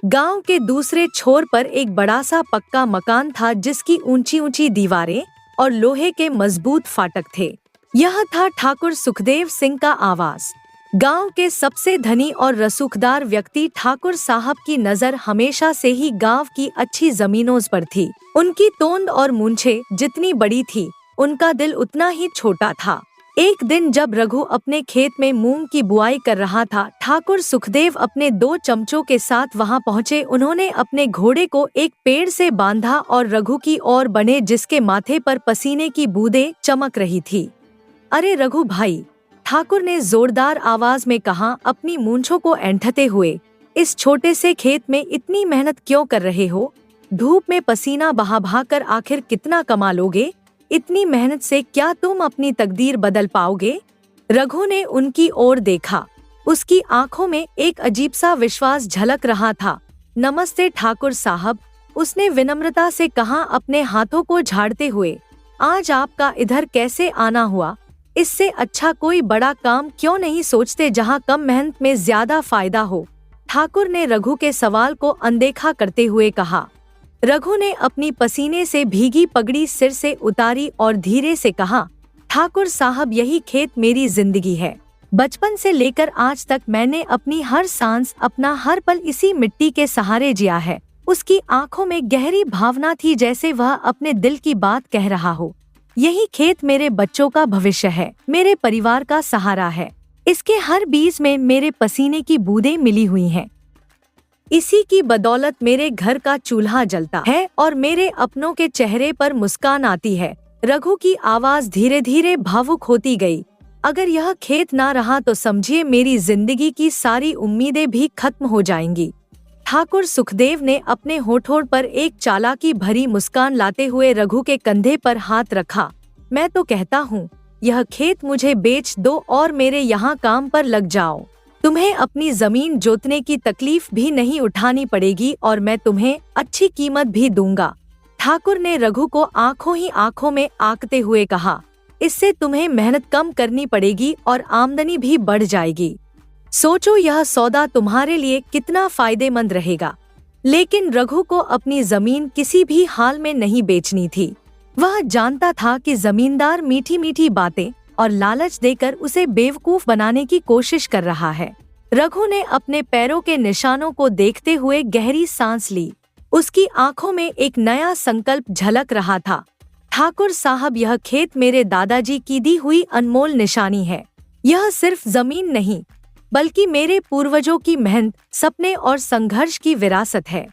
गांव के दूसरे छोर पर एक बड़ा सा पक्का मकान था जिसकी ऊंची ऊंची दीवारें और लोहे के मजबूत फाटक थे। यह था ठाकुर सुखदेव सिंह का आवास। गांव के सबसे धनी और रसूखदार व्यक्ति ठाकुर साहब की नजर हमेशा से ही गांव की अच्छी जमीनों पर थी। उनकी तोंद और मूंछें जितनी बड़ी थी, उनका दिल उतना ही छोटा था। एक दिन जब रघु अपने खेत में मूंग की बुआई कर रहा था, ठाकुर सुखदेव अपने 2 चमचों के साथ वहां पहुंचे। उन्होंने अपने घोड़े को एक पेड़ से बांधा और रघु की ओर बढ़े जिसके माथे पर पसीने की बूंदें चमक रही थी। अरे रघु भाई, ठाकुर ने जोरदार आवाज में कहा, अपनी मूंछों को ऐंठते हुए, इस छोटे से खेत में इतनी मेहनत क्यों कर रहे हो? धूप में पसीना बहा बहा कर आखिर कितना कमा लोगे? इतनी मेहनत से क्या तुम अपनी तकदीर बदल पाओगे? रघु ने उनकी ओर देखा। उसकी आंखों में एक अजीब सा विश्वास झलक रहा था। नमस्ते ठाकुर साहब, उसने विनम्रता से कहा अपने हाथों को झाड़ते हुए। आज आपका इधर कैसे आना हुआ? इससे अच्छा कोई बड़ा काम क्यों नहीं सोचते जहां कम मेहनत में ज्यादा फायदा हो? ठाकुर ने रघु के सवाल को अनदेखा करते हुए कहा। रघु ने अपनी पसीने से भीगी पगड़ी सिर से उतारी और धीरे से कहा, ठाकुर साहब, यही खेत मेरी जिंदगी है। बचपन से लेकर आज तक मैंने अपनी हर सांस, अपना हर पल इसी मिट्टी के सहारे जिया है। उसकी आंखों में गहरी भावना थी, जैसे वह अपने दिल की बात कह रहा हो। यही खेत मेरे बच्चों का भविष्य है, मेरे परिवार का सहारा है। इसके हर बीज में मेरे पसीने की बूंदें मिली हुई हैं। इसी की बदौलत मेरे घर का चूल्हा जलता है और मेरे अपनों के चेहरे पर मुस्कान आती है। रघु की आवाज धीरे धीरे भावुक होती गई। अगर यह खेत ना रहा तो समझिए मेरी जिंदगी की सारी उम्मीदें भी खत्म हो जाएंगी। ठाकुर सुखदेव ने अपने होठों पर एक चालाकी भरी मुस्कान लाते हुए रघु के कंधे पर हाथ रखा। मैं तो कहता हूँ, यह खेत मुझे बेच दो और मेरे यहाँ काम पर लग जाओ। तुम्हें अपनी जमीन जोतने की तकलीफ भी नहीं उठानी पड़ेगी और मैं तुम्हें अच्छी कीमत भी दूंगा। ठाकुर ने रघु को आंखों ही आंखों में आंकते हुए कहा, इससे तुम्हें मेहनत कम करनी पड़ेगी और आमदनी भी बढ़ जाएगी। सोचो यह सौदा तुम्हारे लिए कितना फायदेमंद रहेगा। लेकिन रघु को अपनी जमीन किसी भी हाल में नहीं बेचनी थी। वह जानता था कि जमींदार मीठी मीठी बातें और लालच देकर उसे बेवकूफ बनाने की कोशिश कर रहा है। रघु ने अपने पैरों के निशानों को देखते हुए गहरी सांस ली। उसकी आंखों में एक नया संकल्प झलक रहा था। ठाकुर साहब, यह खेत मेरे दादाजी की दी हुई अनमोल निशानी है। यह सिर्फ जमीन नहीं, बल्कि मेरे पूर्वजों की मेहनत, सपने और संघर्ष की विरासत है।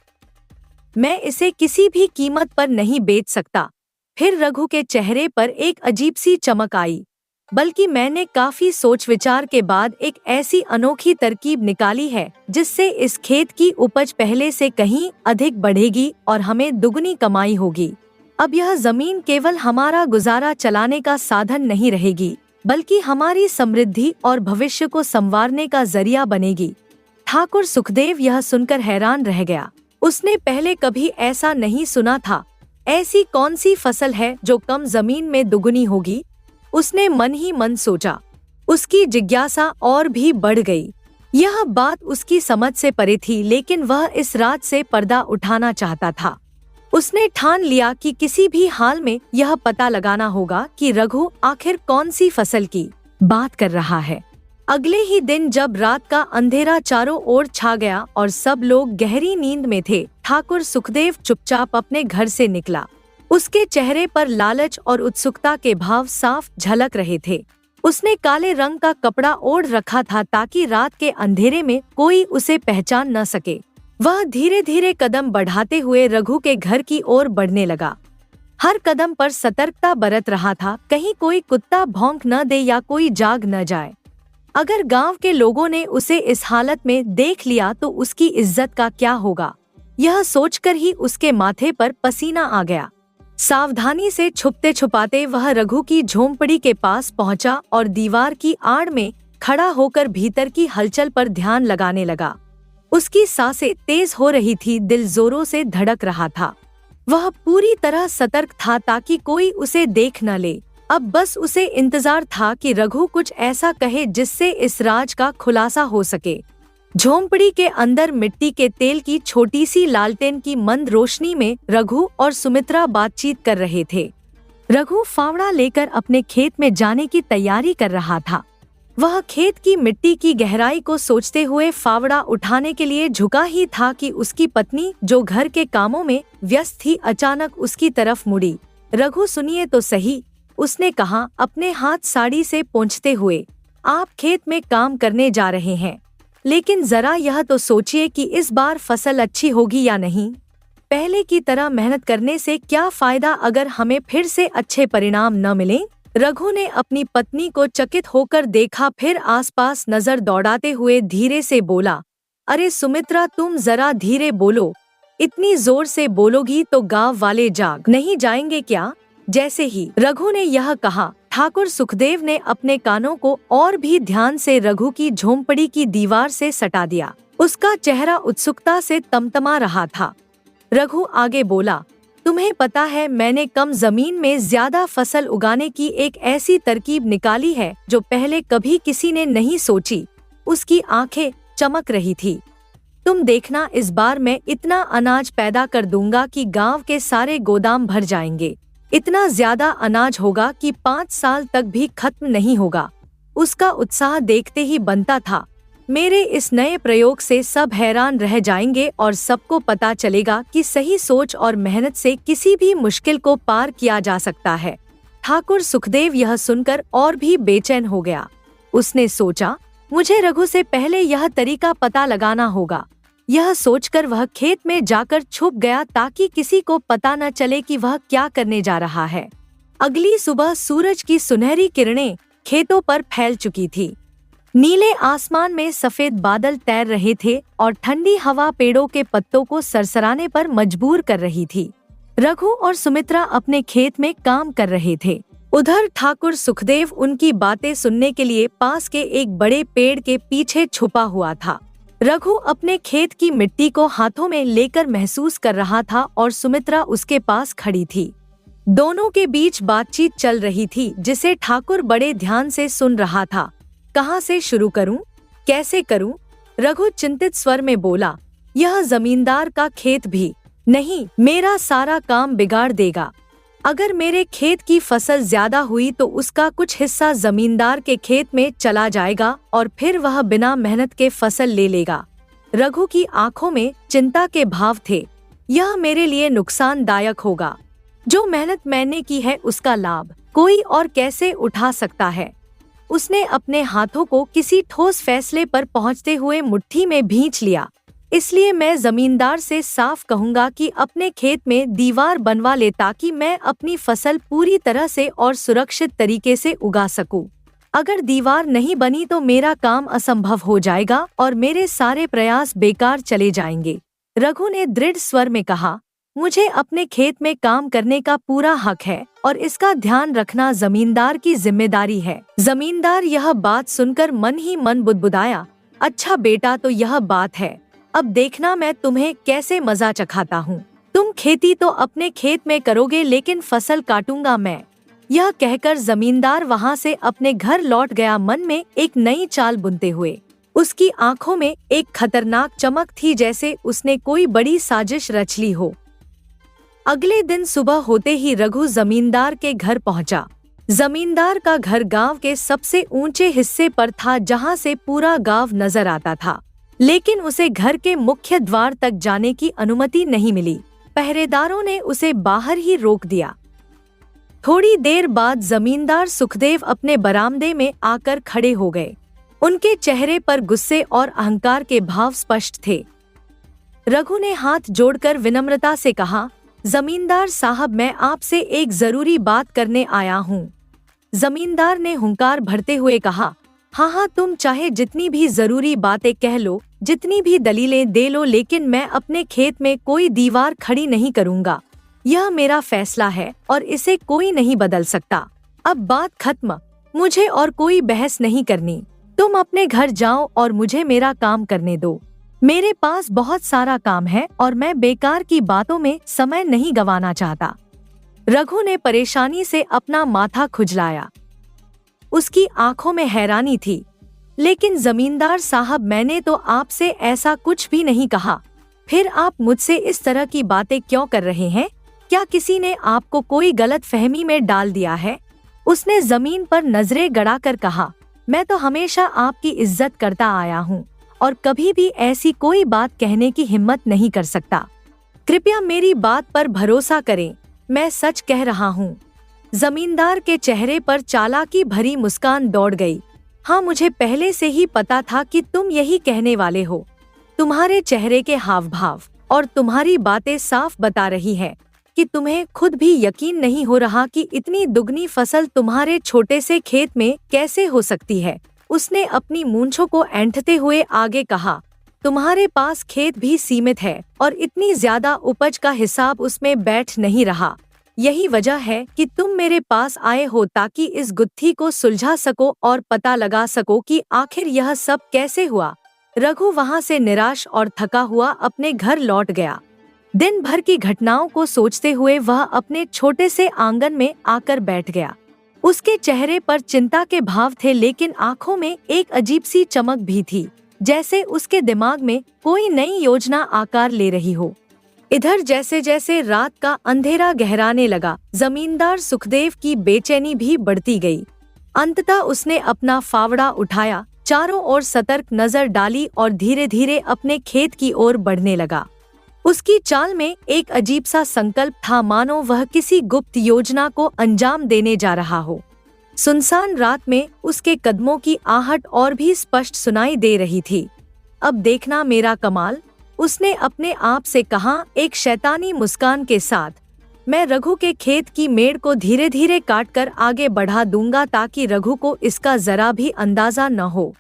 मैं इसे किसी भी कीमत पर नहीं बेच सकता। फिर रघु के चेहरे पर एक अजीब सी चमक आई। बल्कि मैंने काफी सोच विचार के बाद एक ऐसी अनोखी तरकीब निकाली है जिससे इस खेत की उपज पहले से कहीं अधिक बढ़ेगी और हमें दुगनी कमाई होगी। अब यह जमीन केवल हमारा गुजारा चलाने का साधन नहीं रहेगी, बल्कि हमारी समृद्धि और भविष्य को संवारने का जरिया बनेगी। ठाकुर सुखदेव यह सुनकर हैरान रह गया। उसने पहले कभी ऐसा नहीं सुना था। ऐसी कौन सी फसल है जो कम जमीन में दुगुनी होगी? उसने मन ही मन सोचा। उसकी जिज्ञासा और भी बढ़ गई। यह बात उसकी समझ से परे थी, लेकिन वह इस राज से पर्दा उठाना चाहता था। उसने ठान लिया कि किसी भी हाल में यह पता लगाना होगा कि रघु आखिर कौन सी फसल की बात कर रहा है। अगले ही दिन जब रात का अंधेरा चारों ओर छा गया और सब लोग गहरी नींद में थे, ठाकुर सुखदेव चुपचाप अपने घर से निकला। उसके चेहरे पर लालच और उत्सुकता के भाव साफ झलक रहे थे। उसने काले रंग का कपड़ा ओढ़ रखा था ताकि रात के अंधेरे में कोई उसे पहचान न सके। वह धीरे धीरे कदम बढ़ाते हुए रघु के घर की ओर बढ़ने लगा। हर कदम पर सतर्कता बरत रहा था, कहीं कोई कुत्ता भौंक न दे या कोई जाग न जाए। अगर गांव के लोगों ने उसे इस हालत में देख लिया तो उसकी इज्जत का क्या होगा? यह सोचकर ही उसके माथे पर पसीना आ गया। सावधानी से छुपते छुपाते वह रघु की झोंपड़ी के पास पहुंचा और दीवार की आड़ में खड़ा होकर भीतर की हलचल पर ध्यान लगाने लगा। उसकी सांसें तेज हो रही थी, दिल जोरों से धड़क रहा था। वह पूरी तरह सतर्क था ताकि कोई उसे देख न ले। अब बस उसे इंतजार था कि रघु कुछ ऐसा कहे जिससे इस राज का खुलासा हो सके। झोंपड़ी के अंदर मिट्टी के तेल की छोटी सी लालटेन की मंद रोशनी में रघु और सुमित्रा बातचीत कर रहे थे। रघु फावड़ा लेकर अपने खेत में जाने की तैयारी कर रहा था। वह खेत की मिट्टी की गहराई को सोचते हुए फावड़ा उठाने के लिए झुका ही था कि उसकी पत्नी, जो घर के कामों में व्यस्त थी, अचानक उसकी तरफ मुड़ी। रघु, सुनिए तो सही, उसने कहा अपने हाथ साड़ी से पोंछते हुए। आप खेत में काम करने जा रहे हैं, लेकिन जरा यह तो सोचिए कि इस बार फसल अच्छी होगी या नहीं। पहले की तरह मेहनत करने से क्या फायदा अगर हमें फिर से अच्छे परिणाम न मिले? रघु ने अपनी पत्नी को चकित होकर देखा, फिर आसपास नजर दौड़ाते हुए धीरे से बोला, अरे सुमित्रा, तुम जरा धीरे बोलो। इतनी जोर से बोलोगी तो गांव वाले जाग नहीं जाएंगे क्या? जैसे ही रघु ने यह कहा, ठाकुर सुखदेव ने अपने कानों को और भी ध्यान से रघु की झोंपड़ी की दीवार से सटा दिया। उसका चेहरा उत्सुकता से तमतमा रहा था। रघु आगे बोला, तुम्हें पता है, मैंने कम जमीन में ज्यादा फसल उगाने की एक ऐसी तरकीब निकाली है जो पहले कभी किसी ने नहीं सोची। उसकी आंखें चमक रही थी। तुम देखना, इस बार मैं इतना अनाज पैदा कर दूंगा कि गांव के सारे गोदाम भर जाएंगे। इतना ज्यादा अनाज होगा कि 5 साल तक भी खत्म नहीं होगा। उसका उत्साह देखते ही बनता था। मेरे इस नए प्रयोग से सब हैरान रह जाएंगे और सबको पता चलेगा कि सही सोच और मेहनत से किसी भी मुश्किल को पार किया जा सकता है। ठाकुर सुखदेव यह सुनकर और भी बेचैन हो गया। उसने सोचा, मुझे रघु से पहले यह तरीका पता लगाना होगा। यह सोचकर वह खेत में जाकर छुप गया ताकि किसी को पता न चले कि वह क्या करने जा रहा है। अगली सुबह सूरज की सुनहरी किरणें खेतों पर फैल चुकी थी। नीले आसमान में सफेद बादल तैर रहे थे और ठंडी हवा पेड़ों के पत्तों को सरसराने पर मजबूर कर रही थी। रघु और सुमित्रा अपने खेत में काम कर रहे थे। उधर ठाकुर सुखदेव उनकी बातें सुनने के लिए पास के एक बड़े पेड़ के पीछे छुपा हुआ था। रघु अपने खेत की मिट्टी को हाथों में लेकर महसूस कर रहा था और सुमित्रा उसके पास खड़ी थी। दोनों के बीच बातचीत चल रही थी जिसे ठाकुर बड़े ध्यान से सुन रहा था। कहाँ से शुरू करूं? कैसे करूं? रघु चिंतित स्वर में बोला। यह जमींदार का खेत भी नहीं, मेरा सारा काम बिगाड़ देगा। अगर मेरे खेत की फसल ज्यादा हुई तो उसका कुछ हिस्सा जमींदार के खेत में चला जाएगा और फिर वह बिना मेहनत के फसल ले लेगा। रघु की आंखों में चिंता के भाव थे। यह मेरे लिए नुकसानदायक होगा। जो मेहनत मैंने की है उसका लाभ कोई और कैसे उठा सकता है? उसने अपने हाथों को किसी ठोस फैसले पर पहुंचते हुए मुट्ठी में भींच लिया। इसलिए मैं जमींदार से साफ कहूंगा कि अपने खेत में दीवार बनवा ले ताकि मैं अपनी फसल पूरी तरह से और सुरक्षित तरीके से उगा सकूं। अगर दीवार नहीं बनी तो मेरा काम असंभव हो जाएगा और मेरे सारे प्रयास बेकार चले जाएंगे। रघु ने दृढ़ स्वर में कहा, मुझे अपने खेत में काम करने का पूरा हक है और इसका ध्यान रखना जमींदार की जिम्मेदारी है। जमींदार यह बात सुनकर मन ही मन बुदबुदाया। अच्छा बेटा, तो यह बात है। अब देखना मैं तुम्हें कैसे मजा चखाता हूँ। तुम खेती तो अपने खेत में करोगे लेकिन फसल काटूंगा मैं। यह कहकर जमींदार वहाँ से अपने घर लौट गया, मन में एक नई चाल बुनते हुए। उसकी आंखों में एक खतरनाक चमक थी, जैसे उसने कोई बड़ी साजिश रच ली हो। अगले दिन सुबह होते ही रघु जमींदार के घर पहुंचा। जमींदार का घर गांव के सबसे ऊंचे हिस्से पर था जहां से पूरा गांव नजर आता था, लेकिन उसे घर के मुख्य द्वार तक जाने की अनुमति नहीं मिली। पहरेदारों ने उसे बाहर ही रोक दिया। थोड़ी देर बाद जमींदार सुखदेव अपने बरामदे में आकर खड़े हो गए। उनके चेहरे पर गुस्से और अहंकार के भाव स्पष्ट थे। रघु ने हाथ जोड़कर विनम्रता से कहा, जमींदार साहब, मैं आपसे एक जरूरी बात करने आया हूँ। जमींदार ने हुंकार भरते हुए कहा, हाँ हाँ, तुम चाहे जितनी भी जरूरी बातें कह लो, जितनी भी दलीलें दे लो, लेकिन मैं अपने खेत में कोई दीवार खड़ी नहीं करूँगा। यह मेरा फैसला है और इसे कोई नहीं बदल सकता। अब बात खत्म, मुझे और कोई बहस नहीं करनी। तुम अपने घर जाओ और मुझे मेरा काम करने दो। मेरे पास बहुत सारा काम है और मैं बेकार की बातों में समय नहीं गंवाना चाहता। रघु ने परेशानी से अपना माथा खुजलाया। उसकी आंखों में हैरानी थी। लेकिन जमींदार साहब, मैंने तो आपसे ऐसा कुछ भी नहीं कहा। फिर आप मुझसे इस तरह की बातें क्यों कर रहे हैं? क्या किसी ने आपको कोई गलत फहमी में डाल दिया है? उसने जमीन पर नजरें गड़ाकर कहा, मैं तो हमेशा आपकी इज्जत करता आया हूँ और कभी भी ऐसी कोई बात कहने की हिम्मत नहीं कर सकता। कृपया मेरी बात पर भरोसा करें, मैं सच कह रहा हूँ। जमींदार के चेहरे पर चालाकी भरी मुस्कान दौड़ गई। हाँ, मुझे पहले से ही पता था कि तुम यही कहने वाले हो। तुम्हारे चेहरे के हाव भाव और तुम्हारी बातें साफ बता रही है कि तुम्हें खुद भी यकीन नहीं हो रहा कि इतनी दुगनी फसल तुम्हारे छोटे से खेत में कैसे हो सकती है। उसने अपनी मूंछों को ऐंठते हुए आगे कहा, तुम्हारे पास खेत भी सीमित है और इतनी ज्यादा उपज का हिसाब उसमें बैठ नहीं रहा। यही वजह है कि तुम मेरे पास आए हो ताकि इस गुत्थी को सुलझा सको और पता लगा सको कि आखिर यह सब कैसे हुआ। रघु वहां से निराश और थका हुआ अपने घर लौट गया। दिन भर की घटनाओं को सोचते हुए वह अपने छोटे से आंगन में आकर बैठ गया। उसके चेहरे पर चिंता के भाव थे, लेकिन आंखों में एक अजीब सी चमक भी थी, जैसे उसके दिमाग में कोई नई योजना आकार ले रही हो। इधर जैसे जैसे रात का अंधेरा गहराने लगा, जमींदार सुखदेव की बेचैनी भी बढ़ती गई। अंततः उसने अपना फावड़ा उठाया, चारों ओर सतर्क नजर डाली और धीरे धीरे अपने खेत की ओर बढ़ने लगा। उसकी चाल में एक अजीब सा संकल्प था, मानो वह किसी गुप्त योजना को अंजाम देने जा रहा हो। सुनसान रात में उसके कदमों की आहट और भी स्पष्ट सुनाई दे रही थी। अब देखना मेरा कमाल, उसने अपने आप से कहा एक शैतानी मुस्कान के साथ। मैं रघु के खेत की मेड़ को धीरे धीरे काटकर आगे बढ़ा दूंगा ताकि रघु को इसका जरा भी अंदाजा न हो।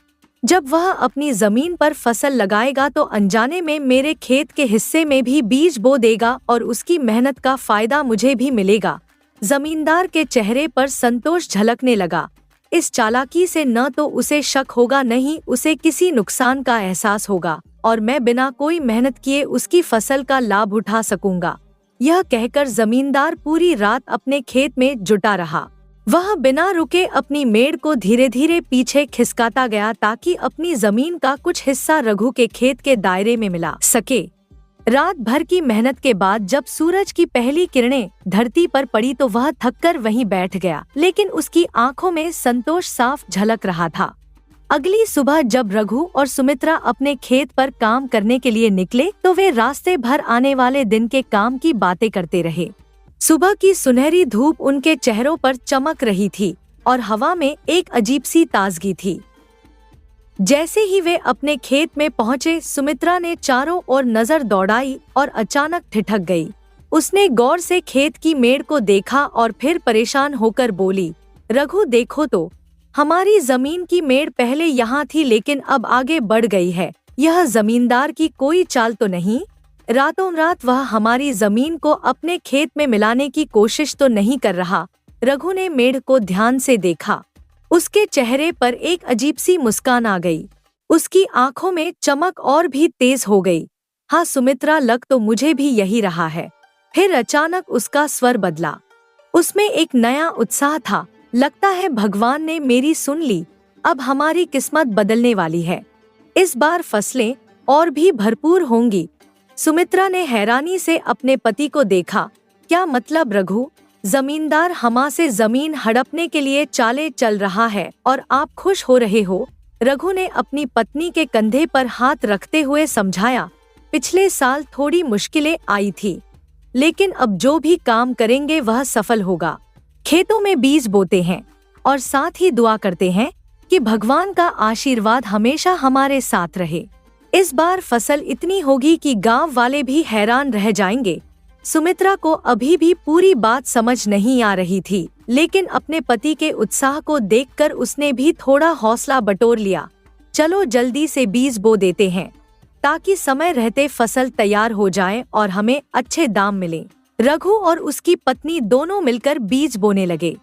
जब वह अपनी जमीन पर फसल लगाएगा तो अनजाने में मेरे खेत के हिस्से में भी बीज बो देगा और उसकी मेहनत का फायदा मुझे भी मिलेगा। जमींदार के चेहरे पर संतोष झलकने लगा। इस चालाकी से न तो उसे शक होगा न ही उसे किसी नुकसान का एहसास होगा और मैं बिना कोई मेहनत किए उसकी फसल का लाभ उठा सकूंगा। यह कहकर जमींदार पूरी रात अपने खेत में जुटा रहा। वह बिना रुके अपनी मेड़ को धीरे धीरे पीछे खिसकाता गया ताकि अपनी जमीन का कुछ हिस्सा रघु के खेत के दायरे में मिला सके। रात भर की मेहनत के बाद जब सूरज की पहली किरणें धरती पर पड़ी तो वह थककर वहीं बैठ गया, लेकिन उसकी आंखों में संतोष साफ झलक रहा था। अगली सुबह जब रघु और सुमित्रा अपने खेत पर काम करने के लिए निकले तो वे रास्ते भर आने वाले दिन के काम की बातें करते रहे। सुबह की सुनहरी धूप उनके चेहरों पर चमक रही थी और हवा में एक अजीब सी ताजगी थी। जैसे ही वे अपने खेत में पहुंचे, सुमित्रा ने चारों ओर नजर दौड़ाई और अचानक ठिठक गई। उसने गौर से खेत की मेड़ को देखा और फिर परेशान होकर बोली, रघु देखो तो, हमारी जमीन की मेड़ पहले यहाँ थी लेकिन अब आगे बढ़ गई है। यह जमींदार की कोई चाल तो नहीं? रातों रात वह हमारी जमीन को अपने खेत में मिलाने की कोशिश तो नहीं कर रहा? रघु ने मेढ़ को ध्यान से देखा। उसके चेहरे पर एक अजीब सी मुस्कान आ गई। उसकी आंखों में चमक और भी तेज हो गई। हाँ सुमित्रा, लग तो मुझे भी यही रहा है। फिर अचानक उसका स्वर बदला। उसमें एक नया उत्साह था। लगता है भगवान ने मेरी सुन ली। अब हमारी किस्मत बदलने वाली है। इस बार फसलें और भी भरपूर होंगी। सुमित्रा ने हैरानी से अपने पति को देखा। क्या मतलब रघु? जमींदार हमासे जमीन हड़पने के लिए चाले चल रहा है और आप खुश हो रहे हो? रघु ने अपनी पत्नी के कंधे पर हाथ रखते हुए समझाया। पिछले साल थोड़ी मुश्किलें आई थी, लेकिन अब जो भी काम करेंगे वह सफल होगा। खेतों में बीज बोते हैं और साथ ही दुआ करते हैं कि भगवान का आशीर्वाद हमेशा हमारे साथ रहे। इस बार फसल इतनी होगी कि गांव वाले भी हैरान रह जाएंगे। सुमित्रा को अभी भी पूरी बात समझ नहीं आ रही थी, लेकिन अपने पति के उत्साह को देखकर उसने भी थोड़ा हौसला बटोर लिया। चलो जल्दी से बीज बो देते हैं ताकि समय रहते फसल तैयार हो जाए और हमें अच्छे दाम मिले। रघु और उसकी पत्नी दोनों मिलकर बीज बोने लगे।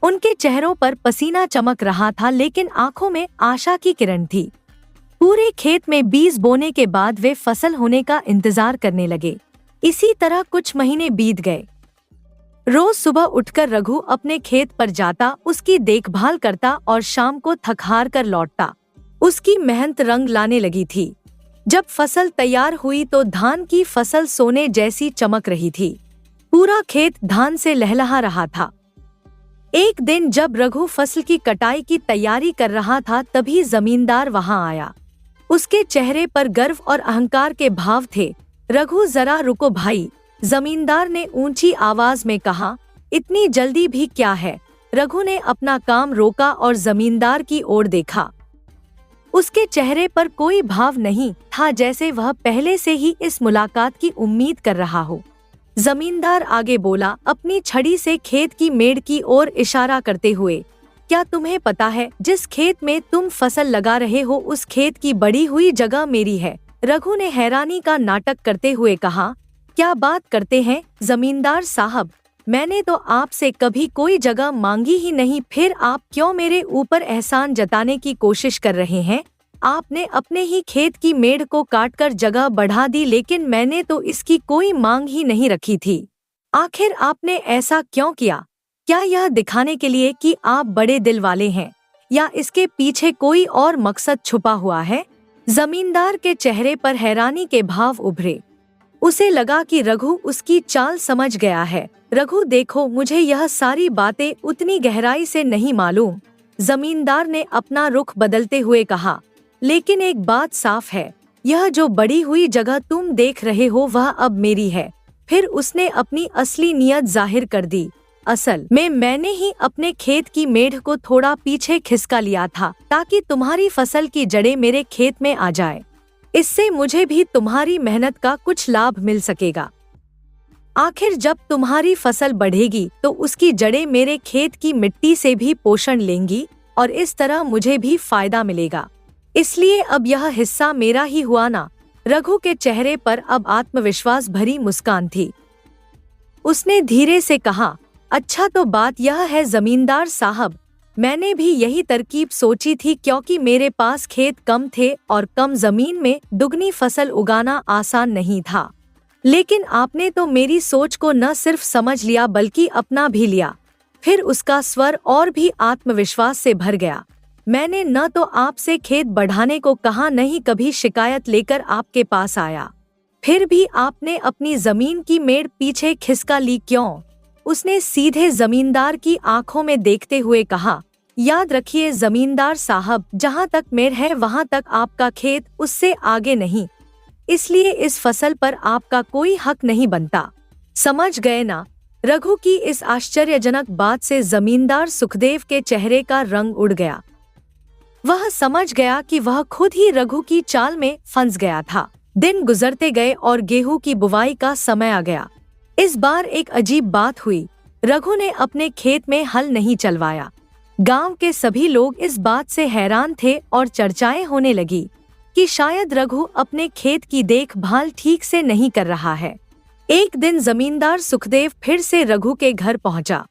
उनके चेहरों पर पसीना चमक रहा था, लेकिन आंखों में आशा की किरण थी। पूरे खेत में बीज बोने के बाद वे फसल होने का इंतजार करने लगे। इसी तरह कुछ महीने बीत गए। रोज सुबह उठकर रघु अपने खेत पर जाता, उसकी देखभाल करता और शाम को थक हार कर लौटता। उसकी मेहनत रंग लाने लगी थी। जब फसल तैयार हुई तो धान की फसल सोने जैसी चमक रही थी। पूरा खेत धान से लहलहा रहा था। एक दिन जब रघु फसल की कटाई की तैयारी कर रहा था, तभी जमींदार वहां आया। उसके चेहरे पर गर्व और अहंकार के भाव थे। रघु जरा रुको भाई, जमींदार ने ऊंची आवाज में कहा। इतनी जल्दी भी क्या है? रघु ने अपना काम रोका और जमींदार की ओर देखा। उसके चेहरे पर कोई भाव नहीं था, जैसे वह पहले से ही इस मुलाकात की उम्मीद कर रहा हो। जमींदार आगे बोला, अपनी छड़ी से खेत की मेड़ की ओर इशारा करते हुए, क्या तुम्हें पता है जिस खेत में तुम फसल लगा रहे हो उस खेत की बढ़ी हुई जगह मेरी है? रघु ने हैरानी का नाटक करते हुए कहा। क्या बात करते हैं जमींदार साहब, मैंने तो आपसे कभी कोई जगह मांगी ही नहीं, फिर आप क्यों मेरे ऊपर एहसान जताने की कोशिश कर रहे हैं? आपने अपने ही खेत की मेड़ को काटकर जगह बढ़ा दी, लेकिन मैंने तो इसकी कोई मांग ही नहीं रखी थी। आखिर आपने ऐसा क्यों किया? क्या यह दिखाने के लिए कि आप बड़े दिल वाले हैं, या इसके पीछे कोई और मकसद छुपा हुआ है? जमींदार के चेहरे पर हैरानी के भाव उभरे। उसे लगा कि रघु उसकी चाल समझ गया है। रघु देखो, मुझे यह सारी बातें उतनी गहराई से नहीं मालूम, जमींदार ने अपना रुख बदलते हुए कहा। लेकिन एक बात साफ है, यह जो बढ़ी हुई जगह तुम देख रहे हो वह अब मेरी है। फिर उसने अपनी असली नीयत जाहिर कर दी। असल में मैंने ही अपने खेत की मेढ़ को थोड़ा पीछे खिसका लिया था ताकि तुम्हारी फसल की जड़ें मेरे खेत में आ जाए। इससे मुझे भी तुम्हारी मेहनत का कुछ लाभ मिल सकेगा। आखिर जब तुम्हारी फसल बढ़ेगी तो उसकी जड़ें मेरे खेत की मिट्टी से भी पोषण लेंगी और इस तरह मुझे भी फायदा मिलेगा। इसलिए अब यह हिस्सा मेरा ही हुआ ना? रघु के चेहरे पर अब आत्मविश्वास भरी मुस्कान थी। उसने धीरे से कहा, अच्छा तो बात यह है जमींदार साहब, मैंने भी यही तरकीब सोची थी, क्योंकि मेरे पास खेत कम थे और कम जमीन में दुगनी फसल उगाना आसान नहीं था। लेकिन आपने तो मेरी सोच को न सिर्फ समझ लिया बल्कि अपना भी लिया। फिर उसका स्वर और भी आत्मविश्वास से भर गया। मैंने न तो आपसे खेत बढ़ाने को कहा, नहीं कभी शिकायत लेकर आपके पास आया। फिर भी आपने अपनी जमीन की मेड़ पीछे खिसका ली क्यों? उसने सीधे जमींदार की आंखों में देखते हुए कहा, याद रखिए जमींदार साहब, जहाँ तक मेड़ है वहाँ तक आपका खेत, उससे आगे नहीं। इसलिए इस फसल पर आपका कोई हक नहीं बनता। समझ गए ना? रघु की इस आश्चर्यजनक बात से जमींदार सुखदेव के चेहरे का रंग उड़ गया। वह समझ गया कि वह खुद ही रघु की चाल में फंस गया था। दिन गुजरते गए और गेहूं की बुवाई का समय आ गया। इस बार एक अजीब बात हुई। रघु ने अपने खेत में हल नहीं चलवाया। गांव के सभी लोग इस बात से हैरान थे और चर्चाएं होने लगी कि शायद रघु अपने खेत की देखभाल ठीक से नहीं कर रहा है। एक दिन जमींदार सुखदेव फिर से रघु के घर पहुंचा।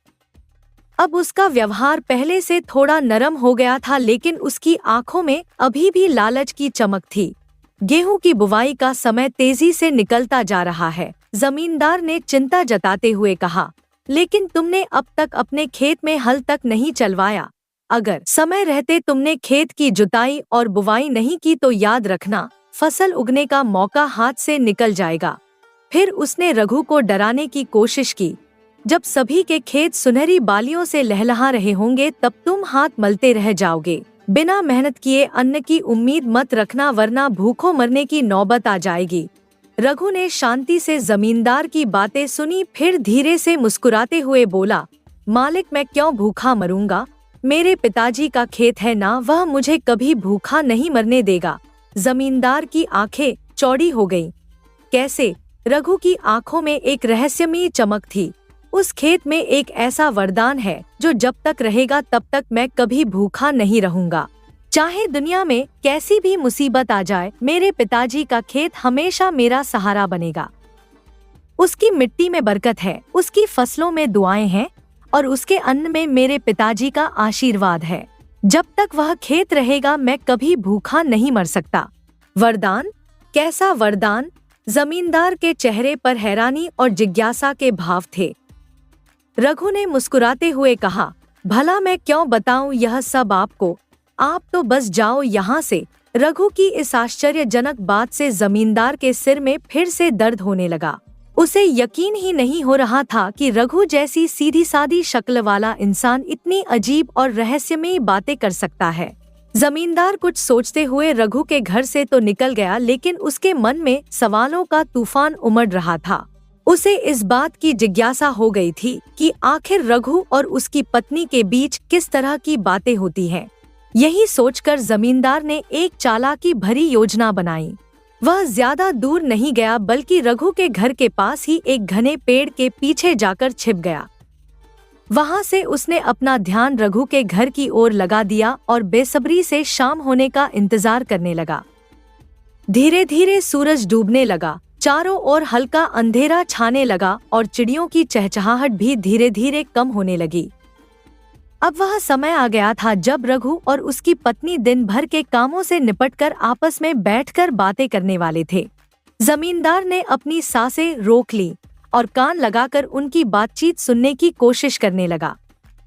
अब उसका व्यवहार पहले से थोड़ा नरम हो गया था, लेकिन उसकी आंखों में अभी भी लालच की चमक थी। गेहूं की बुवाई का समय तेजी से निकलता जा रहा है। जमींदार ने चिंता जताते हुए कहा, लेकिन तुमने अब तक अपने खेत में हल तक नहीं चलवाया। अगर समय रहते तुमने खेत की जुताई और बुवाई नहीं की तो याद रखना, फसल उगने का मौका हाथ से निकल जाएगा। फिर उसने रघु को डराने की कोशिश की। जब सभी के खेत सुनहरी बालियों से लहलहा रहे होंगे तब तुम हाथ मलते रह जाओगे। बिना मेहनत किए अन्न की उम्मीद मत रखना, वरना भूखों मरने की नौबत आ जाएगी। रघु ने शांति से जमींदार की बातें सुनी, फिर धीरे से मुस्कुराते हुए बोला, मालिक मैं क्यों भूखा मरूंगा? मेरे पिताजी का खेत है ना, वह मुझे कभी भूखा नहीं मरने देगा। जमींदार की आंखें चौड़ी हो गईं। कैसे? रघु की आंखों में एक रहस्यमयी चमक थी। उस खेत में एक ऐसा वरदान है जो जब तक रहेगा तब तक मैं कभी भूखा नहीं रहूंगा। चाहे दुनिया में कैसी भी मुसीबत आ जाए, मेरे पिताजी का खेत हमेशा मेरा सहारा बनेगा। उसकी मिट्टी में बरकत है, उसकी फसलों में दुआएं हैं और उसके अन्न में मेरे पिताजी का आशीर्वाद है। जब तक वह खेत रहेगा मैं कभी भूखा नहीं मर सकता। वरदान? कैसा वरदान? जमींदार के चेहरे पर हैरानी और जिज्ञासा के भाव थे। रघु ने मुस्कुराते हुए कहा, भला मैं क्यों बताऊं यह सब आपको, आप तो बस जाओ यहाँ से। रघु की इस आश्चर्यजनक बात से जमींदार के सिर में फिर से दर्द होने लगा। उसे यकीन ही नहीं हो रहा था कि रघु जैसी सीधी सादी शक्ल वाला इंसान इतनी अजीब और रहस्यमयी बातें कर सकता है। जमींदार कुछ सोचते हुए रघु के घर से तो निकल गया, लेकिन उसके मन में सवालों का तूफान उमड़ रहा था। उसे इस बात की जिज्ञासा हो गई थी कि आखिर रघु और उसकी पत्नी के बीच किस तरह की बातें होती हैं। यही सोचकर जमींदार ने एक चालाकी भरी योजना बनाई। वह ज्यादा दूर नहीं गया, बल्कि रघु के घर के पास ही एक घने पेड़ के पीछे जाकर छिप गया। वहां से उसने अपना ध्यान रघु के घर की ओर लगा दिया और बेसब्री से शाम होने का इंतजार करने लगा। धीरे धीरे सूरज डूबने लगा, चारों ओर हल्का अंधेरा छाने लगा और चिड़ियों की चहचहाहट भी धीरे धीरे कम होने लगी। अब वह समय आ गया था जब रघु और उसकी पत्नी दिन भर के कामों से निपटकर आपस में बैठकर बातें करने वाले थे। जमींदार ने अपनी सांसें रोक ली और कान लगाकर उनकी बातचीत सुनने की कोशिश करने लगा।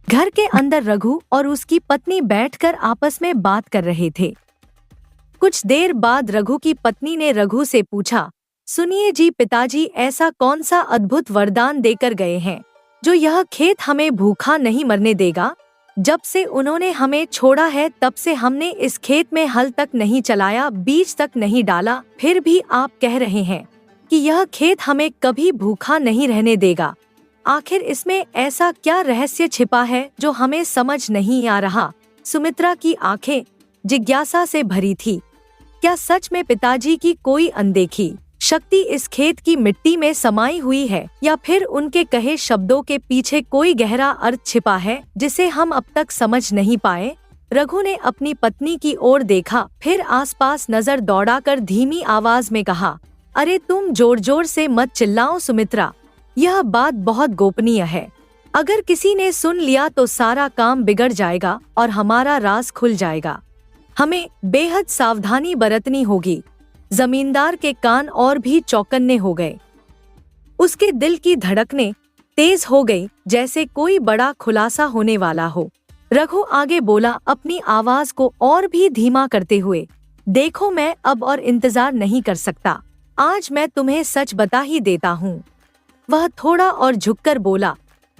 घर के अंदर रघु और उसकी पत्नी बैठकर आपस में बात कर रहे थे। कुछ देर बाद रघु की पत्नी ने रघु से पूछा, सुनिए जी, पिताजी ऐसा कौन सा अद्भुत वरदान देकर गए हैं जो यह खेत हमें भूखा नहीं मरने देगा? जब से उन्होंने हमें छोड़ा है तब से हमने इस खेत में हल तक नहीं चलाया, बीज तक नहीं डाला, फिर भी आप कह रहे हैं कि यह खेत हमें कभी भूखा नहीं रहने देगा। आखिर इसमें ऐसा क्या रहस्य छिपा है जो हमें समझ नहीं आ रहा? सुमित्रा की आंखें जिज्ञासा से भरी थी। क्या सच में पिताजी की कोई अनदेखी शक्ति इस खेत की मिट्टी में समाई हुई है, या फिर उनके कहे शब्दों के पीछे कोई गहरा अर्थ छिपा है जिसे हम अब तक समझ नहीं पाए? रघु ने अपनी पत्नी की ओर देखा, फिर आसपास नजर दौड़ाकर धीमी आवाज में कहा, अरे तुम जोर जोर से मत चिल्लाओ सुमित्रा, यह बात बहुत गोपनीय है। अगर किसी ने सुन लिया तो सारा काम बिगड़ जाएगा और हमारा राज खुल जाएगा। हमें बेहद सावधानी बरतनी होगी। जमींदार के कान और भी चौकन्ने हो गए। उसके दिल की धड़कनें तेज हो गई, जैसे कोई बड़ा खुलासा होने वाला हो। रघु आगे बोला, अपनी आवाज को और भी धीमा करते हुए, देखो मैं अब और इंतजार नहीं कर सकता। आज मैं तुम्हें सच बता ही देता हूँ। वह थोड़ा और झुककर बोला,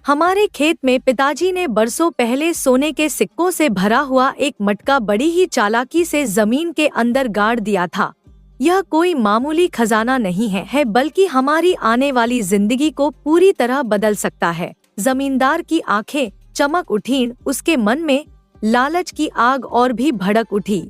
हमारे खेत में पिताजी ने बरसों पहले सोने के सिक्कों से भरा हुआ एक मटका बड़ी ही चालाकी से जमीन के अंदर गाड़ दिया था। यह कोई मामूली खजाना नहीं है, बल्कि हमारी आने वाली जिंदगी को पूरी तरह बदल सकता है। जमींदार की आंखें चमक उठीं, उसके मन में लालच की आग और भी भड़क उठी।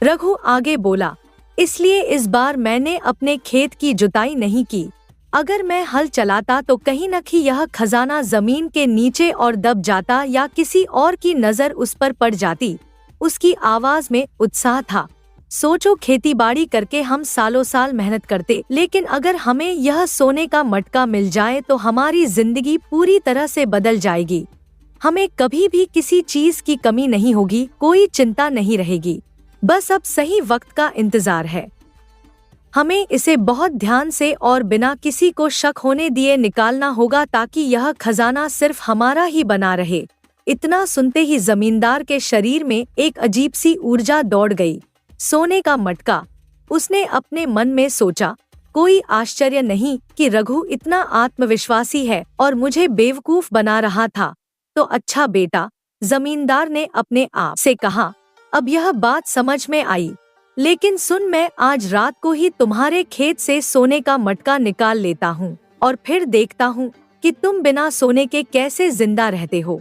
रघु आगे बोला, इसलिए इस बार मैंने अपने खेत की जुताई नहीं की। अगर मैं हल चलाता तो कहीं न कहीं यह खजाना जमीन के नीचे और दब जाता या किसी और की नजर उस पर पड़ जाती। उसकी आवाज में उत्साह था। सोचो, खेतीबाड़ी करके हम सालों साल मेहनत करते, लेकिन अगर हमें यह सोने का मटका मिल जाए तो हमारी जिंदगी पूरी तरह से बदल जाएगी। हमें कभी भी किसी चीज की कमी नहीं होगी, कोई चिंता नहीं रहेगी। बस अब सही वक्त का इंतजार है। हमें इसे बहुत ध्यान से और बिना किसी को शक होने दिए निकालना होगा, ताकि यह खजाना सिर्फ हमारा ही बना रहे। इतना सुनते ही जमींदार के शरीर में एक अजीब सी ऊर्जा दौड़ गई। सोने का मटका, उसने अपने मन में सोचा। कोई आश्चर्य नहीं कि रघु इतना आत्मविश्वासी है और मुझे बेवकूफ बना रहा था। तो अच्छा बेटा, जमींदार ने अपने आप से कहा, अब यह बात समझ में आई। लेकिन सुन, मैं आज रात को ही तुम्हारे खेत से सोने का मटका निकाल लेता हूँ और फिर देखता हूँ कि तुम बिना सोने के कैसे जिंदा रहते हो।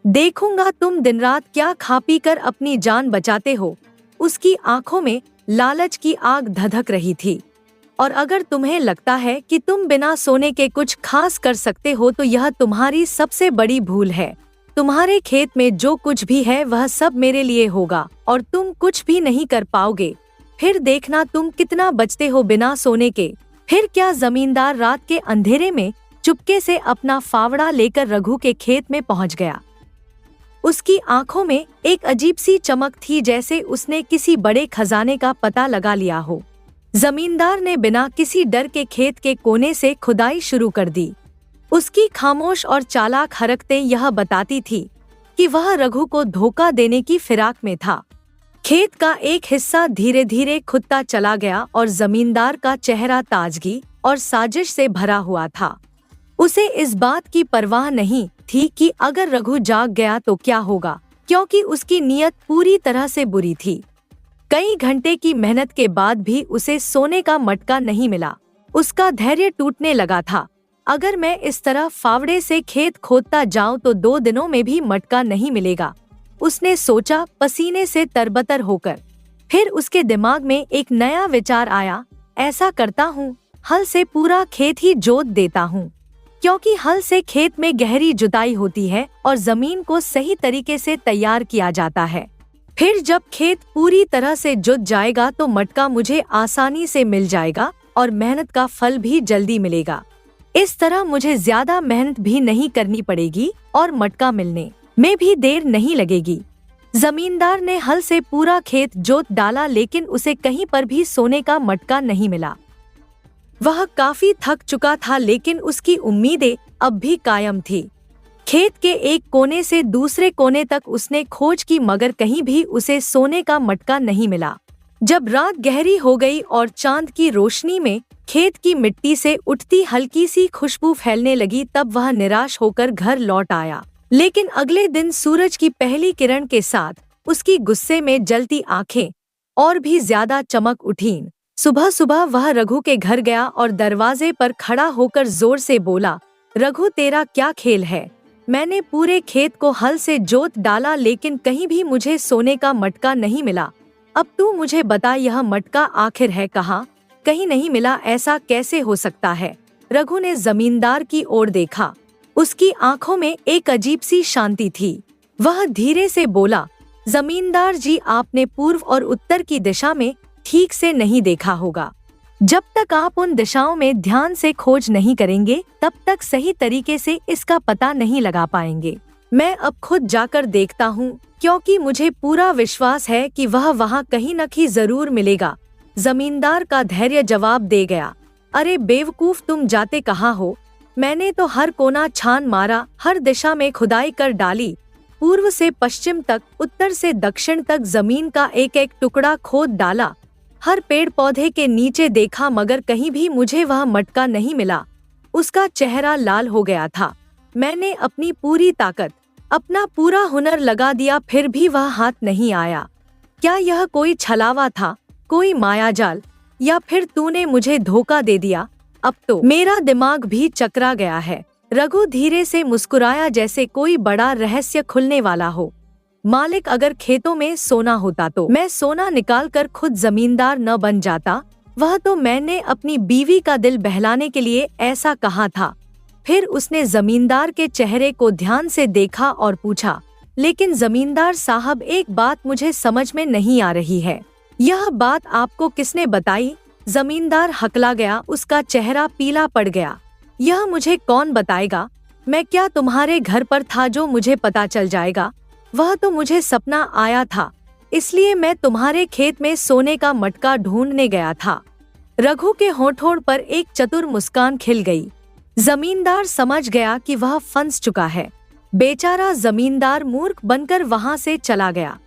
देखूंगा तुम दिन रात क्या खा पी कर अपनी जान बचाते हो। उसकी आंखों में लालच की आग धधक रही थी। और अगर तुम्हें लगता है कि तुम बिना सोने के कुछ खास कर सकते हो तो यह तुम्हारी सबसे बड़ी भूल है। तुम्हारे खेत में जो कुछ भी है वह सब मेरे लिए होगा और तुम कुछ भी नहीं कर पाओगे। फिर देखना तुम कितना बचते हो बिना सोने के। फिर क्या जमींदार रात के अंधेरे में चुपके से अपना फावड़ा लेकर रघु के खेत में पहुंच गया। उसकी आंखों में एक अजीब सी चमक थी, जैसे उसने किसी बड़े खजाने का पता लगा लिया हो। जमींदार ने बिना किसी डर के खेत के कोने से खुदाई शुरू कर दी। उसकी खामोश और चालाक हरकतें यह बताती थी कि वह रघु को धोखा देने की फिराक में था। खेत का एक हिस्सा धीरे धीरे खुदता चला गया और जमींदार का चेहरा ताजगी और साजिश से भरा हुआ था। उसे इस बात की परवाह नहीं थी कि अगर रघु जाग गया तो क्या होगा, क्योंकि उसकी नीयत पूरी तरह से बुरी थी। कई घंटे की मेहनत के बाद भी उसे सोने का मटका नहीं मिला। उसका धैर्य टूटने लगा था। अगर मैं इस तरह फावड़े से खेत खोदता जाऊं तो 2 दिनों में भी मटका नहीं मिलेगा, उसने सोचा, पसीने से तरबतर होकर। फिर उसके दिमाग में एक नया विचार आया। ऐसा करता हूँ, हल से पूरा खेत ही जोत देता हूँ, क्योंकि हल से खेत में गहरी जुताई होती है और जमीन को सही तरीके से तैयार किया जाता है। फिर जब खेत पूरी तरह से जुत जाएगा तो मटका मुझे आसानी से मिल जाएगा और मेहनत का फल भी जल्दी मिलेगा। इस तरह मुझे ज्यादा मेहनत भी नहीं करनी पड़ेगी और मटका मिलने में भी देर नहीं लगेगी। जमींदार ने हल से पूरा खेत जोत डाला, लेकिन उसे कहीं पर भी सोने का मटका नहीं मिला। वह काफी थक चुका था, लेकिन उसकी उम्मीदें अब भी कायम थी। खेत के एक कोने से दूसरे कोने तक उसने खोज की, मगर कहीं भी उसे सोने का मटका नहीं मिला। जब रात गहरी हो गई और चांद की रोशनी में खेत की मिट्टी से उठती हल्की सी खुशबू फैलने लगी, तब वह निराश होकर घर लौट आया। लेकिन अगले दिन सूरज की पहली किरण के साथ उसकी गुस्से में जलती आंखें और भी ज्यादा चमक उठीं। सुबह सुबह वह रघु के घर गया और दरवाजे पर खड़ा होकर जोर से बोला, रघु, तेरा क्या खेल है? मैंने पूरे खेत को हल से जोत डाला, लेकिन कहीं भी मुझे सोने का मटका नहीं मिला। अब तू मुझे बता, यह मटका आखिर है कहाँ? कहीं नहीं मिला, ऐसा कैसे हो सकता है? रघु ने जमींदार की ओर देखा। उसकी आंखों में एक अजीब सी शांति थी। वह धीरे से बोला, जमींदार जी, आपने पूर्व और उत्तर की दिशा में ठीक से नहीं देखा होगा। जब तक आप उन दिशाओं में ध्यान से खोज नहीं करेंगे तब तक सही तरीके से इसका पता नहीं लगा पाएंगे। मैं अब खुद जाकर देखता हूँ, क्योंकि मुझे पूरा विश्वास है कि वह वहाँ कहीं न कहीं जरूर मिलेगा। जमींदार का धैर्य जवाब दे गया। अरे बेवकूफ, तुम जाते कहाँ हो? मैंने तो हर कोना छान मारा, हर दिशा में खुदाई कर डाली, पूर्व से पश्चिम तक, उत्तर से दक्षिण तक जमीन का एक एक टुकड़ा खोद डाला, हर पेड़ पौधे के नीचे देखा, मगर कहीं भी मुझे वह मटका नहीं मिला। उसका चेहरा लाल हो गया था। मैंने अपनी पूरी ताकत, अपना पूरा हुनर लगा दिया, फिर भी वह हाथ नहीं आया। क्या यह कोई छलावा था, कोई मायाजाल, या फिर तूने मुझे धोखा दे दिया? अब तो मेरा दिमाग भी चकरा गया है। रघु धीरे से मुस्कुराया, जैसे कोई बड़ा रहस्य खुलने वाला हो। मालिक, अगर खेतों में सोना होता तो मैं सोना निकालकर खुद जमींदार न बन जाता। वह तो मैंने अपनी बीवी का दिल बहलाने के लिए ऐसा कहा था। फिर उसने जमींदार के चेहरे को ध्यान से देखा और पूछा, लेकिन जमींदार साहब, एक बात मुझे समझ में नहीं आ रही है। यह बात आपको किसने बताई? जमींदार हकला गया, उसका चेहरा पीला पड़ गया। यह मुझे कौन बताएगा? मैं क्या तुम्हारे घर पर था जो मुझे पता चल जाएगा? वह तो मुझे सपना आया था, इसलिए मैं तुम्हारे खेत में सोने का मटका ढूंढने गया था। रघु के होठों पर एक चतुर मुस्कान खिल गई। जमींदार समझ गया कि वह फंस चुका है। बेचारा जमींदार मूर्ख बनकर वहां से चला गया।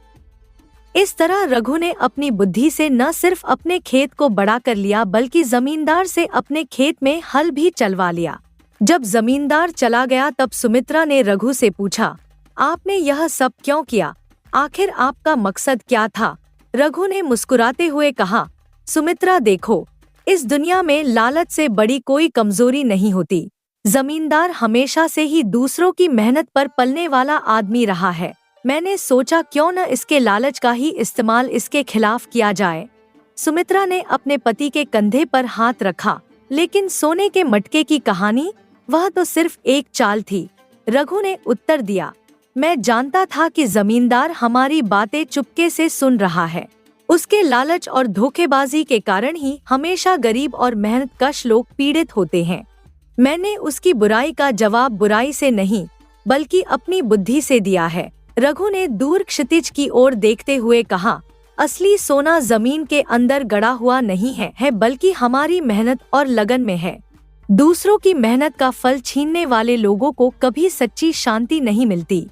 इस तरह रघु ने अपनी बुद्धि से न सिर्फ अपने खेत को बड़ा कर लिया, बल्कि जमींदार से अपने खेत में हल भी चलवा लिया। जब जमींदार चला गया तब सुमित्रा ने रघु से पूछा, आपने यह सब क्यों किया? आखिर आपका मकसद क्या था? रघु ने मुस्कुराते हुए कहा, सुमित्रा देखो, इस दुनिया में लालच से बड़ी कोई कमजोरी नहीं होती। जमींदार हमेशा से ही दूसरों की मेहनत पर पलने वाला आदमी रहा है। मैंने सोचा क्यों न इसके लालच का ही इस्तेमाल इसके खिलाफ किया जाए। सुमित्रा ने अपने पति के कंधे पर हाथ रखा। लेकिन सोने के मटके की कहानी, वह तो सिर्फ एक चाल थी। रघु ने उत्तर दिया, मैं जानता था कि जमींदार हमारी बातें चुपके से सुन रहा है। उसके लालच और धोखेबाजी के कारण ही हमेशा गरीब और मेहनतकश लोग पीड़ित होते हैं। मैंने उसकी बुराई का जवाब बुराई से नहीं, बल्कि अपनी बुद्धि से दिया है। रघु ने दूर क्षितिज की ओर देखते हुए कहा, असली सोना जमीन के अंदर गड़ा हुआ नहीं है, बल्कि हमारी मेहनत और लगन में है। दूसरों की मेहनत का फल छीनने वाले लोगों को कभी सच्ची शांति नहीं मिलती।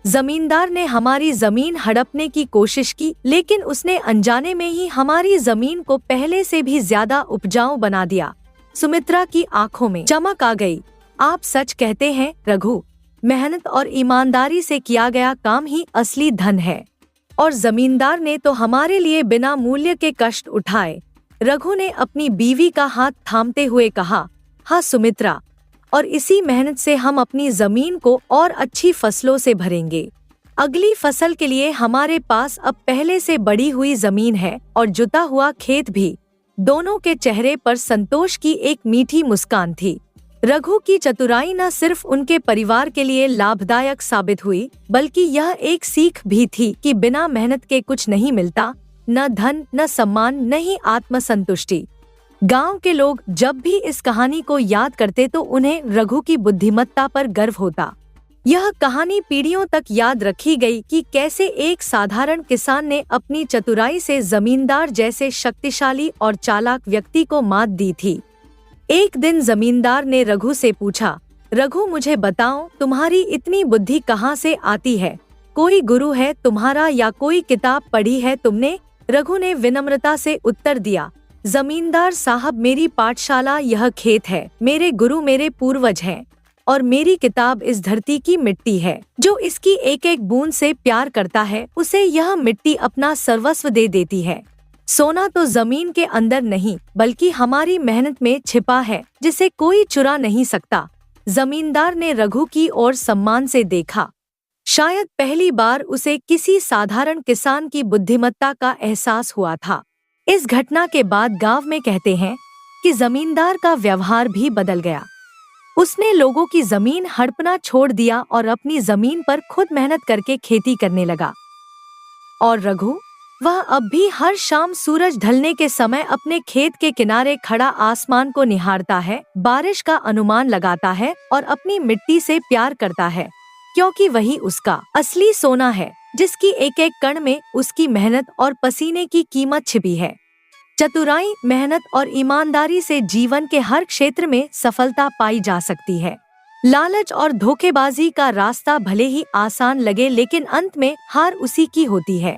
जमींदार ने हमारी जमीन हड़पने की कोशिश की, लेकिन उसने अनजाने में ही हमारी जमीन को पहले से भी ज्यादा उपजाऊ बना दिया। सुमित्रा की आंखों में चमक आ गई। आप सच कहते हैं रघु, मेहनत और ईमानदारी से किया गया काम ही असली धन है। और जमींदार ने तो हमारे लिए बिना मूल्य के कष्ट उठाए। रघु ने अपनी बीवी का हाथ थामते हुए कहा, हाँ सुमित्रा, और इसी मेहनत से हम अपनी जमीन को और अच्छी फसलों से भरेंगे। अगली फसल के लिए हमारे पास अब पहले से बढ़ी हुई जमीन है और जुता हुआ खेत भी। दोनों के चेहरे पर संतोष की एक मीठी मुस्कान थी। रघु की चतुराई न सिर्फ उनके परिवार के लिए लाभदायक साबित हुई, बल्कि यह एक सीख भी थी कि बिना मेहनत के कुछ नहीं मिलता, न धन, न सम्मान, न ही आत्मसंतुष्टि। गांव के लोग जब भी इस कहानी को याद करते तो उन्हें रघु की बुद्धिमत्ता पर गर्व होता। यह कहानी पीढ़ियों तक याद रखी गई कि कैसे एक साधारण किसान ने अपनी चतुराई से जमींदार जैसे शक्तिशाली और चालाक व्यक्ति को मात दी थी। एक दिन जमींदार ने रघु से पूछा, रघु मुझे बताओ, तुम्हारी इतनी बुद्धि कहाँ से आती है? कोई गुरु है तुम्हारा या कोई किताब पढ़ी है तुमने? रघु ने विनम्रता से उत्तर दिया, जमींदार साहब, मेरी पाठशाला यह खेत है, मेरे गुरु मेरे पूर्वज हैं, और मेरी किताब इस धरती की मिट्टी है। जो इसकी एक एक बूंद से प्यार करता है, उसे यह मिट्टी अपना सर्वस्व दे देती है। सोना तो जमीन के अंदर नहीं, बल्कि हमारी मेहनत में छिपा है, जिसे कोई चुरा नहीं सकता। जमींदार ने रघु की ओर सम्मान से देखा। शायद पहली बार उसे किसी साधारण किसान की बुद्धिमत्ता का एहसास हुआ था। इस घटना के बाद गांव में कहते हैं कि जमींदार का व्यवहार भी बदल गया। उसने लोगों की जमीन हड़पना छोड़ दिया और अपनी जमीन पर खुद मेहनत करके खेती करने लगा। और रघु वह अब भी हर शाम सूरज ढलने के समय अपने खेत के किनारे खड़ा आसमान को निहारता है, बारिश का अनुमान लगाता है और अपनी मिट्टी से प्यार करता है, क्योंकि वही उसका असली सोना है, जिसकी एक एक कण में उसकी मेहनत और पसीने की कीमत छिपी है। चतुराई, मेहनत और ईमानदारी से जीवन के हर क्षेत्र में सफलता पाई जा सकती है। लालच और धोखेबाजी का रास्ता भले ही आसान लगे, लेकिन अंत में हार उसी की होती है।